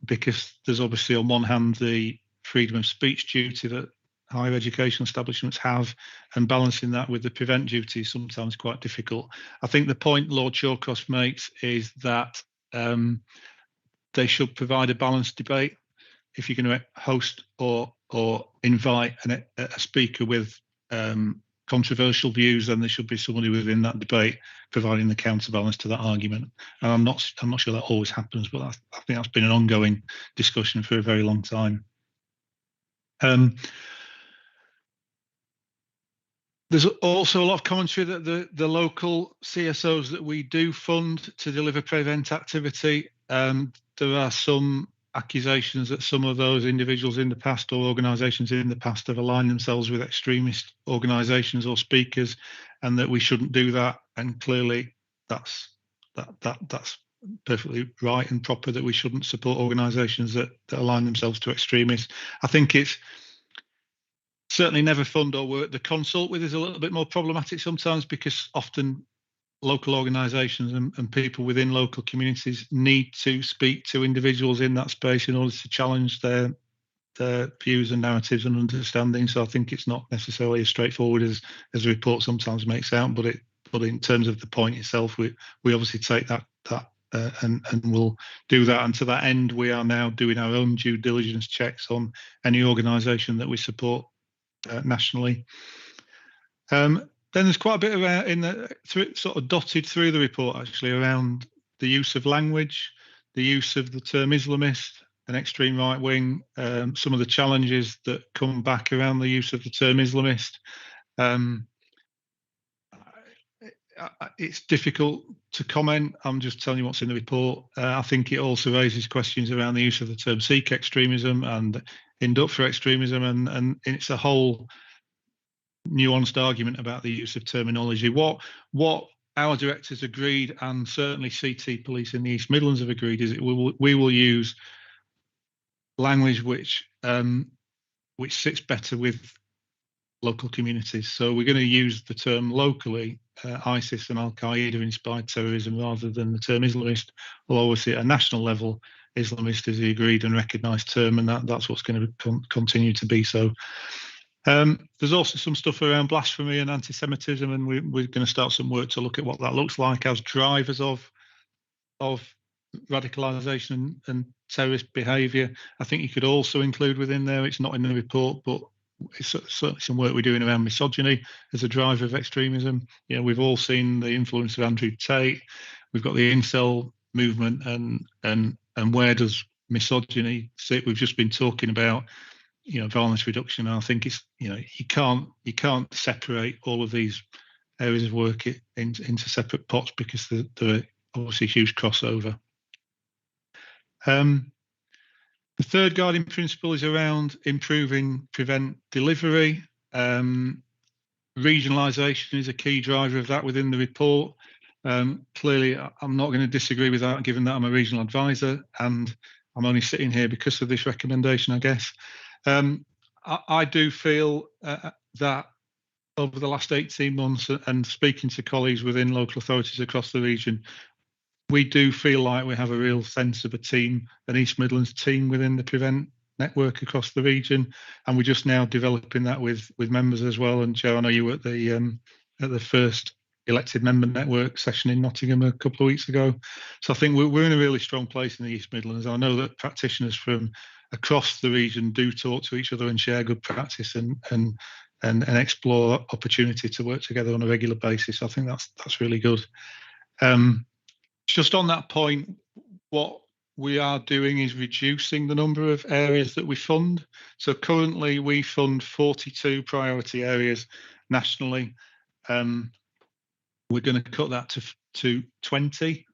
because there's obviously on one hand the freedom of speech duty that higher education establishments have, and balancing that with the prevent duty is sometimes quite difficult. I think the point Lord Shawcross makes is that they should provide a balanced debate. If you're going to host or invite a speaker with controversial views, then there should be somebody within that debate providing the counterbalance to that argument. And I'm not sure that always happens, but I think that's been an ongoing discussion for a very long time. There's also a lot of commentary that the local CSOs that we do fund to deliver prevent activity, there are some accusations that some of those individuals in the past or organisations in the past have aligned themselves with extremist organisations or speakers, and that we shouldn't do that. And clearly, that's perfectly right and proper that we shouldn't support organisations that align themselves to extremists. I think it's certainly never fund or work the consult with is a little bit more problematic sometimes, because often local organisations and people within local communities need to speak to individuals in that space in order to challenge their views and narratives and understanding. So I think it's not necessarily as straightforward as the report sometimes makes out, but in terms of the point itself, we obviously take that and we'll do that. And to that end, we are now doing our own due diligence checks on any organisation that we support nationally. Then there's quite a bit around sort of dotted through the report actually around the use of language, the use of the term Islamist and extreme right wing, some of the challenges that come back around the use of the term Islamist. It's difficult to comment. I'm just telling you what's in the report. I think it also raises questions around the use of the term Sikh extremism and Hindu for extremism, and it's a whole nuanced argument about the use of terminology. What our directors agreed, and certainly CT Police in the East Midlands have agreed, is we will use language which sits better with local communities. So we're going to use the term locally, ISIS and Al-Qaeda inspired terrorism, rather than the term Islamist. Although obviously at a national level, Islamist is the agreed and recognised term, and that's what's going to continue to be so. There's also some stuff around blasphemy and anti-Semitism, and we're going to start some work to look at what that looks like as drivers of radicalisation and terrorist behaviour. I think you could also include within there, it's not in the report, but it's certainly some work we're doing around misogyny as a driver of extremism. You know, we've all seen the influence of Andrew Tate. We've got the incel movement, and where does misogyny sit? We've just been talking about, you know, violence reduction. And I think it's, you know, you can't separate all of these areas of work into separate pots, because there are obviously huge crossover. The third guiding principle is around improving prevent delivery. Regionalisation is a key driver of that within the report. Clearly, I'm not going to disagree with that, given that I'm a regional advisor and I'm only sitting here because of this recommendation, I guess. I do feel that over the last 18 months and speaking to colleagues within local authorities across the region, we do feel like we have a real sense of a team, an East Midlands team within the prevent network across the region, and we're just now developing that with members as well. And Joe, I know you were at the first elected member network session in Nottingham a couple of weeks ago. So I think we're in a really strong place in the East Midlands. I know that practitioners from across the region do talk to each other and share good practice and explore opportunity to work together on a regular basis. I think that's really good. Just on that point, what we are doing is reducing the number of areas that we fund. So currently we fund 42 priority areas nationally. We're going to cut that to 20.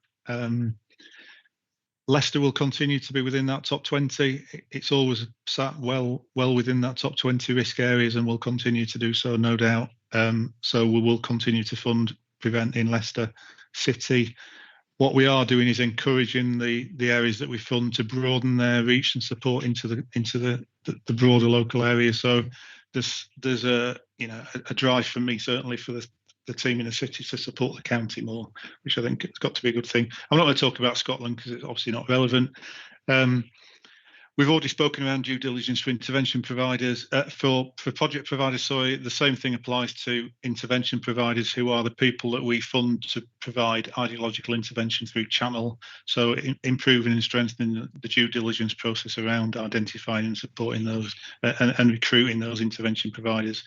Leicester will continue to be within that top 20. It's always sat well within that top 20 risk areas and will continue to do so, no doubt. So we will continue to fund Prevent in Leicester City. What we are doing is encouraging the areas that we fund to broaden their reach and support into the broader local area. So there's a drive from me, certainly, for the team in the city to support the county more, which I think it's got to be a good thing. I'm not going to talk about Scotland because it's obviously not relevant. We've already spoken around due diligence for intervention providers, for project providers, sorry. The same thing applies to intervention providers, who are the people that we fund to provide ideological intervention through channel. So improving and strengthening the due diligence process around identifying and supporting those and recruiting those intervention providers.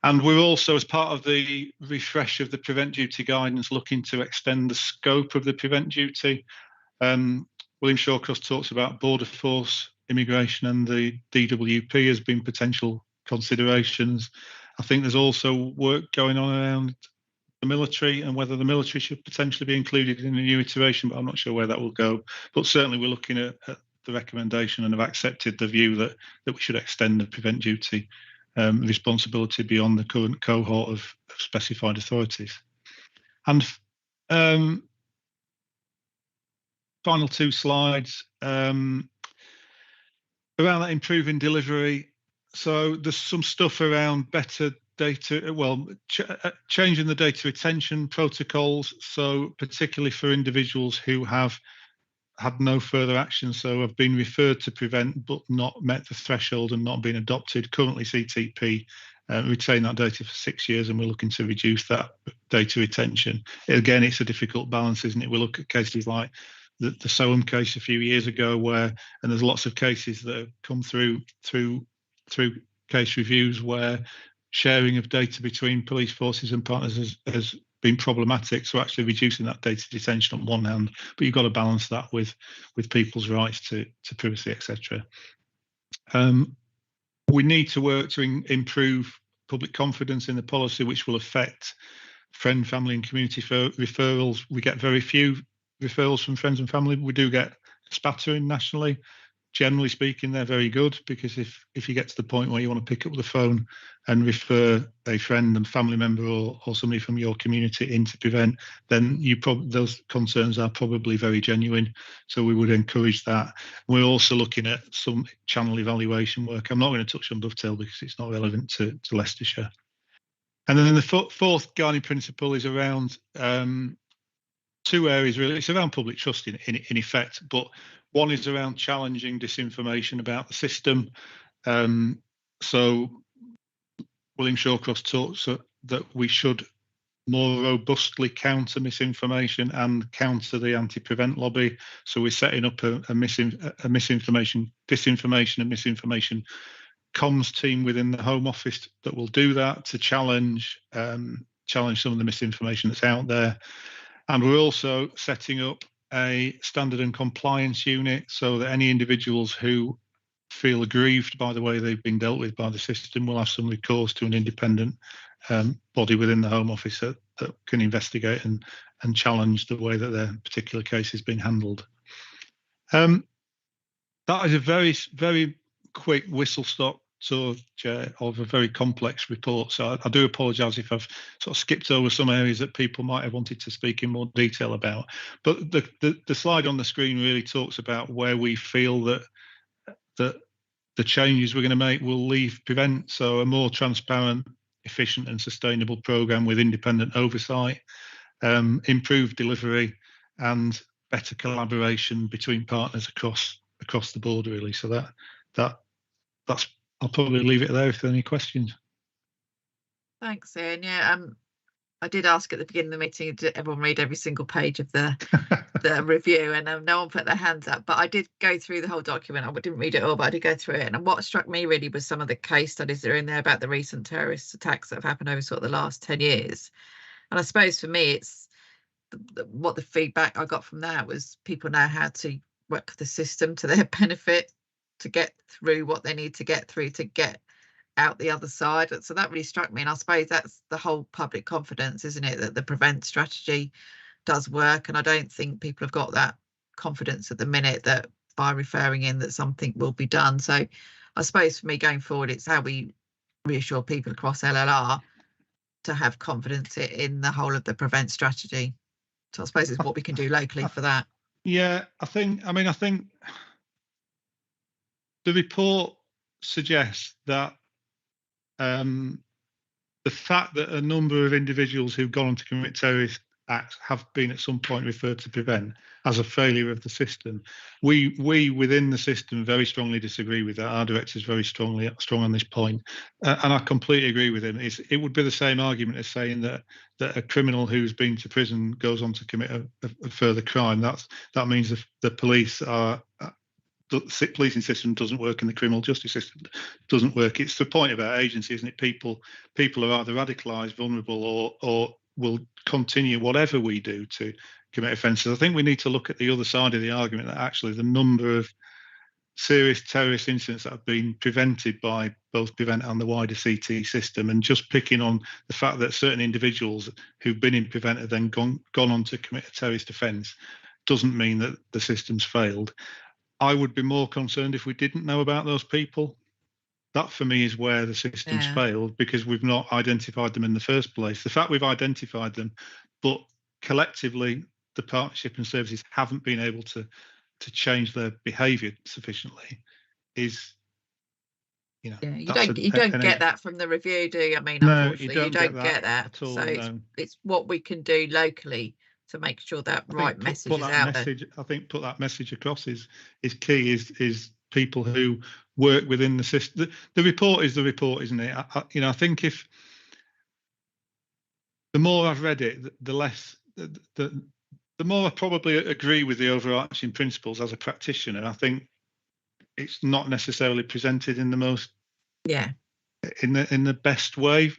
And we're also, as part of the refresh of the Prevent Duty guidance, looking to extend the scope of the Prevent Duty. William Shawcross talks about border force, immigration, and the DWP as being potential considerations. I think there's also work going on around the military and whether the military should potentially be included in the new iteration, but I'm not sure where that will go. But certainly we're looking at the recommendation and have accepted the view that we should extend the Prevent Duty responsibility beyond the current cohort of specified authorities. And final two slides around that improving delivery. So there's some stuff around better data, well, changing the data retention protocols. So particularly for individuals who have had no further action, so have been referred to Prevent but not met the threshold and not been adopted. Currently CTP retain that data for 6 years, and we're looking to reduce that data retention. Again, it's a difficult balance, isn't it? We look at cases like the Soham case a few years ago, and there's lots of cases that have come through case reviews where sharing of data between police forces and partners has been problematic. So actually reducing that data detention on one hand, but you've got to balance that with people's rights to privacy, etc. We need to work to improve public confidence in the policy, which will affect friend, family and community referrals. We get very few referrals from friends and family. We do get a spattering nationally. Generally speaking, they're very good, because if you get to the point where you want to pick up the phone and refer a friend and family member or somebody from your community into Prevent, then those concerns are probably very genuine. So we would encourage that. We're also looking at some channel evaluation work. I'm not going to touch on Dovetail because it's not relevant to Leicestershire. And then the fourth guiding principle is around two areas, really. It's around public trust in effect, but one is around challenging disinformation about the system. So William Shawcross talks that we should more robustly counter misinformation and counter the anti-Prevent lobby. So we're setting up a disinformation and misinformation comms team within the Home Office that will do that, to challenge some of the misinformation that's out there. And we're also setting up a standard and compliance unit, so that any individuals who feel aggrieved by the way they've been dealt with by the system will have some recourse to an independent body within the Home Office that can investigate and challenge the way that their particular case has been handled. That is a very, very quick whistle-stop tour, Chair, of a very complex report. So I do apologise if I've sort of skipped over some areas that people might have wanted to speak in more detail about. But the slide on the screen really talks about where we feel that the changes we're going to make will leave Prevent. So a more transparent, efficient and sustainable programme with independent oversight, improved delivery and better collaboration between partners across the board, really. So that's I'll probably leave it there if there are any questions. Thanks, Ian. Yeah, I did ask at the beginning of the meeting, did everyone read every single page of the review, and no one put their hands up, but I did go through the whole document. I didn't read it all, but I did go through it. And what struck me really was some of the case studies that are in there about the recent terrorist attacks that have happened over sort of the last 10 years. And I suppose for me, it's what the feedback I got from that was people know how to work the system to their benefit to get through what they need to get through to get out the other side. So that really struck me, and I suppose that's the whole public confidence, isn't it, that the prevent strategy does work. And I don't think people have got that confidence at the minute that by referring in that something will be done. So I suppose for me going forward, it's how we reassure people across LLR to have confidence in the whole of the prevent strategy. So I suppose it's what we can do locally for that. Yeah, I think the report suggests that the fact that a number of individuals who've gone on to commit terrorist acts have been at some point referred to prevent as a failure of the system. We within the system very strongly disagree with that. Our director is very strong on this point, and I completely agree with him. It would be the same argument as saying that a criminal who's been to prison goes on to commit a further crime. That means the police are. The policing system doesn't work and the criminal justice system doesn't work. It's the point of our agency, isn't it? People are either radicalised, vulnerable, or will continue whatever we do to commit offences. I think we need to look at the other side of the argument, that actually the number of serious terrorist incidents that have been prevented by both Prevent and the wider CT system, and just picking on the fact that certain individuals who've been in Prevent have then gone on to commit a terrorist offence doesn't mean that the system's failed. I would be more concerned if we didn't know about those people. That for me is where the system's failed, because we've not identified them in the first place. The fact we've identified them, but collectively the partnership and services haven't been able to change their behaviour sufficiently is, you don't get that from the review, do you? I mean, no, unfortunately, you don't get that at all. So it's what we can do locally to make sure that message is out there. I think put that message across is key. Is people who work within the system. The report is the report, isn't it? I think if the more I've read it, the less the more I probably agree with the overarching principles as a practitioner. I think it's not necessarily presented in the most in the best way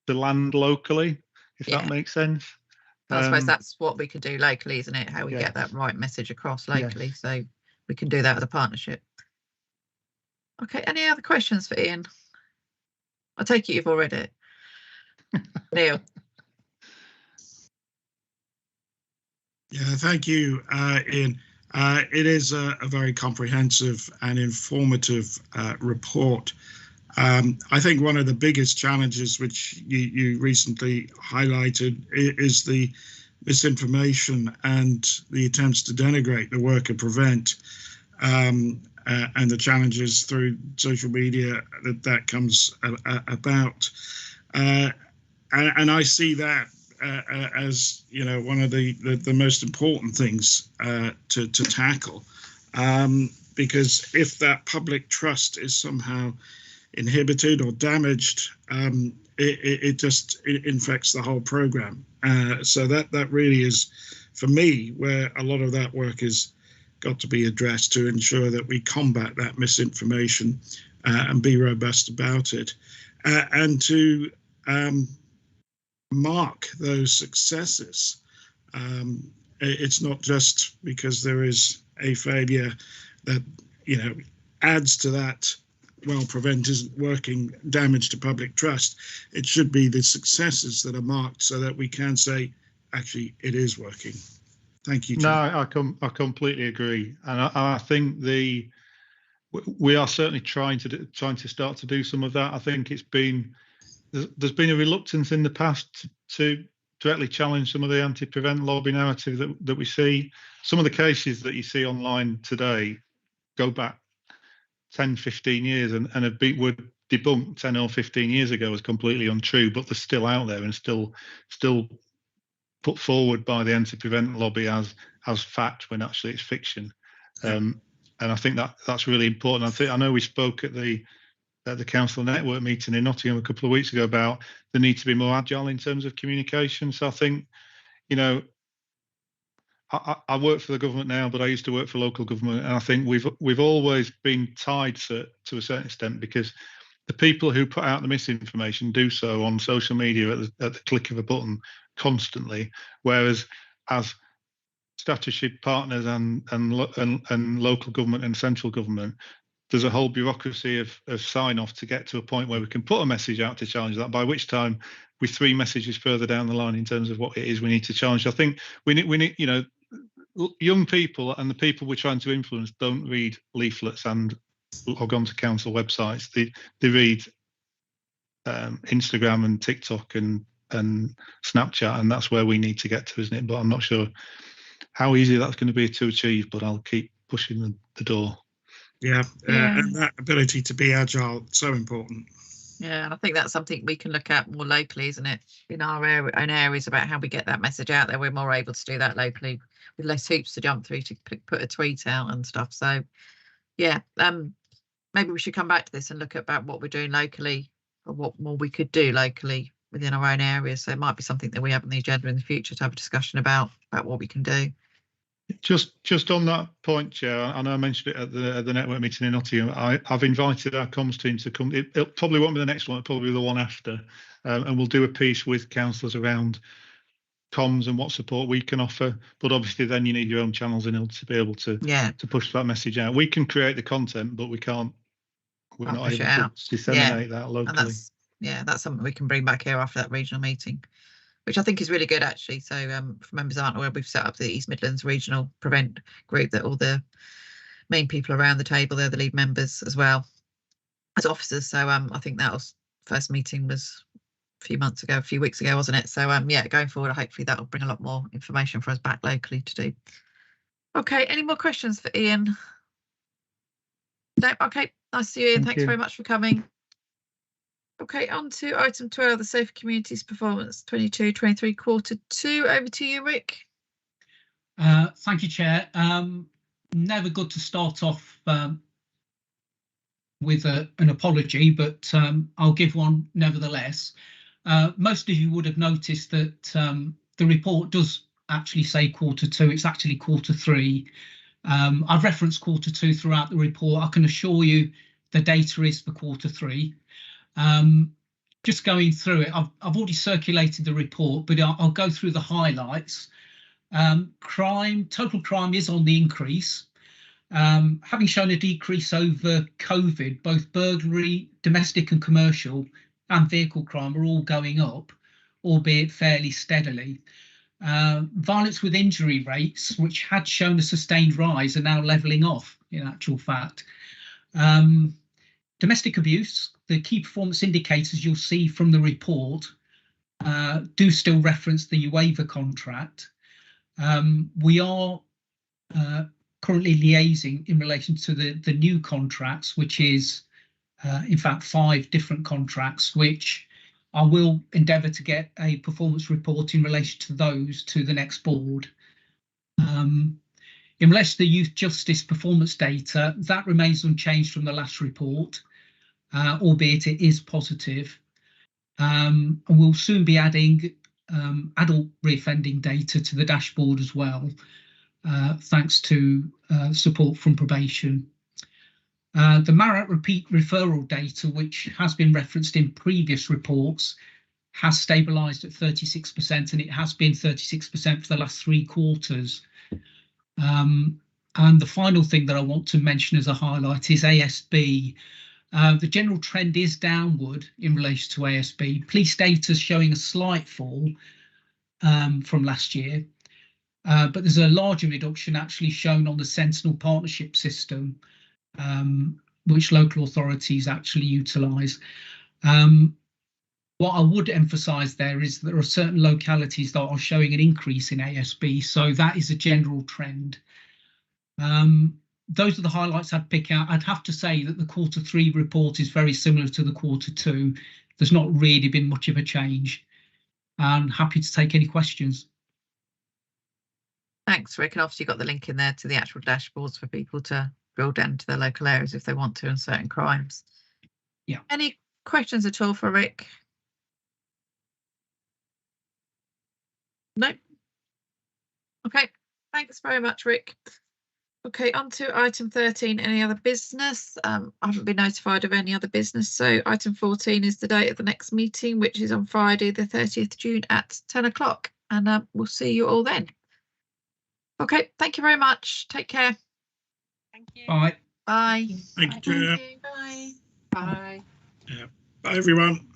to land locally, if that makes sense. I suppose that's what we can do locally, isn't it? How we get that right message across locally. So we can do that with a partnership. Okay, any other questions for Ian? I take it you've all read it. Neil. Yeah, thank you, Ian. It is a very comprehensive and informative report. I think one of the biggest challenges which you recently highlighted is the misinformation and the attempts to denigrate the work of Prevent, and the challenges through social media that comes about. And I see that as one of the most important things to tackle, because if that public trust is somehow inhibited or damaged, it just infects the whole program. So that really is, for me, where a lot of that work has got to be addressed, to ensure that we combat that misinformation and be robust about it, and to mark those successes. It's not just because there is a failure that adds to that, well, Prevent isn't working, damage to public trust. It should be the successes that are marked so that we can say, actually, it is working. Thank you, Chair. No, I completely agree, and I think we are certainly trying to start to do some of that. I think there's been a reluctance in the past to directly challenge some of the anti-Prevent lobby narrative that we see. Some of the cases that you see online today go back 10, 15 years and were debunked 10 or 15 years ago as completely untrue, but they're still out there and still put forward by the anti-Prevent lobby as fact when actually it's fiction. I think that's really important. I know we spoke at the council network meeting in Nottingham a couple of weeks ago about the need to be more agile in terms of communication. So I think, you know, I work for the government now, but I used to work for local government, and I think we've always been tied to a certain extent, because the people who put out the misinformation do so on social media at the click of a button constantly, whereas as statutory partners and local government and central government, there's a whole bureaucracy of sign off to get to a point where we can put a message out to challenge that, by which time we're 3 messages further down the line in terms of what it is we need to challenge. I think we need, you know, young people and the people we're trying to influence don't read leaflets and log on to council websites. They read Instagram and TikTok and Snapchat, and that's where we need to get to, isn't it? But I'm not sure how easy that's going to be to achieve, but I'll keep pushing the door. Yeah, and that ability to be agile, so important. Yeah, and I think that's something we can look at more locally, isn't it? In our own areas, about how we get that message out there. We're more able to do that locally with less hoops to jump through to put a tweet out and stuff. So, yeah, maybe we should come back to this and look at about what we're doing locally, or what more we could do locally within our own areas. So it might be something that we have on the agenda in the future to have a discussion about what we can do. Just on that point, Chair, I know I mentioned it at the network meeting in Nottingham. I've invited our comms team to come. It probably won't be the next one, it'll probably be the one after, and we'll do a piece with councillors around comms and what support we can offer. But obviously, then you need your own channels in order to be able to push that message out. We can create the content, but we're not able to disseminate that locally. And that's something we can bring back here after that regional meeting, which I think is really good, actually. So for members aren't aware, we've set up the East Midlands Regional Prevent group, that all the main people around the table, they're the lead members as well as officers. So I think that was first meeting was a few weeks ago, wasn't it? So yeah, going forward, hopefully that will bring a lot more information for us back locally to do. Okay, any more questions for Ian? No, okay, nice to see you, Ian. Thanks very much for coming. Okay, on to item 12, the Safer Communities Performance 22-23 Q2. Over to you, Rick. Thank you, Chair. Never good to start off with an apology, but I'll give one nevertheless. Most of you would have noticed that the report does actually say Q2. It's actually Q3. I've referenced Q2 throughout the report. I can assure you the data is for Q3. Just going through it, I've already circulated the report, but I'll go through the highlights. Total crime is on the increase, having shown a decrease over COVID. Both burglary, domestic and commercial, and vehicle crime are all going up, albeit fairly steadily. Violence with injury rates, which had shown a sustained rise, are now levelling off, in actual fact. Domestic abuse, the key performance indicators you'll see from the report do still reference the waiver contract. We are currently liaising in relation to the new contracts, which is in fact 5 different contracts, which I will endeavour to get a performance report in relation to those to the next board. In relation to the youth justice performance data, that remains unchanged from the last report, albeit it is positive. And we'll soon be adding adult reoffending data to the dashboard as well, thanks to support from probation. The MARAT repeat referral data, which has been referenced in previous reports, has stabilised at 36%, and it has been 36% for the last 3 quarters. And the final thing that I want to mention as a highlight is ASB. The general trend is downward in relation to ASB. Police data is showing a slight fall from last year, but there's a larger reduction actually shown on the Sentinel partnership system, which local authorities actually utilise. What I would emphasise there is there are certain localities that are showing an increase in ASB, so that is a general trend. Those are the highlights I'd pick out. I'd have to say that the Q3 report is very similar to the Q2. There's not really been much of a change. I'm happy to take any questions. Thanks, Rick. And obviously you've got the link in there to the actual dashboards for people to drill down into their local areas if they want to, and certain crimes. Yeah. Any questions at all for Rick? No. Okay, thanks very much, Rick. Okay, on to item 13, any other business? I haven't been notified of any other business, so item 14 is the date of the next meeting, which is on Friday the 30th June at 10 o'clock, and we'll see you all then. Okay, thank you very much. Take care. Thank you. Bye. Bye. Thank you, Chair. Bye. Bye. Yeah. Bye, everyone.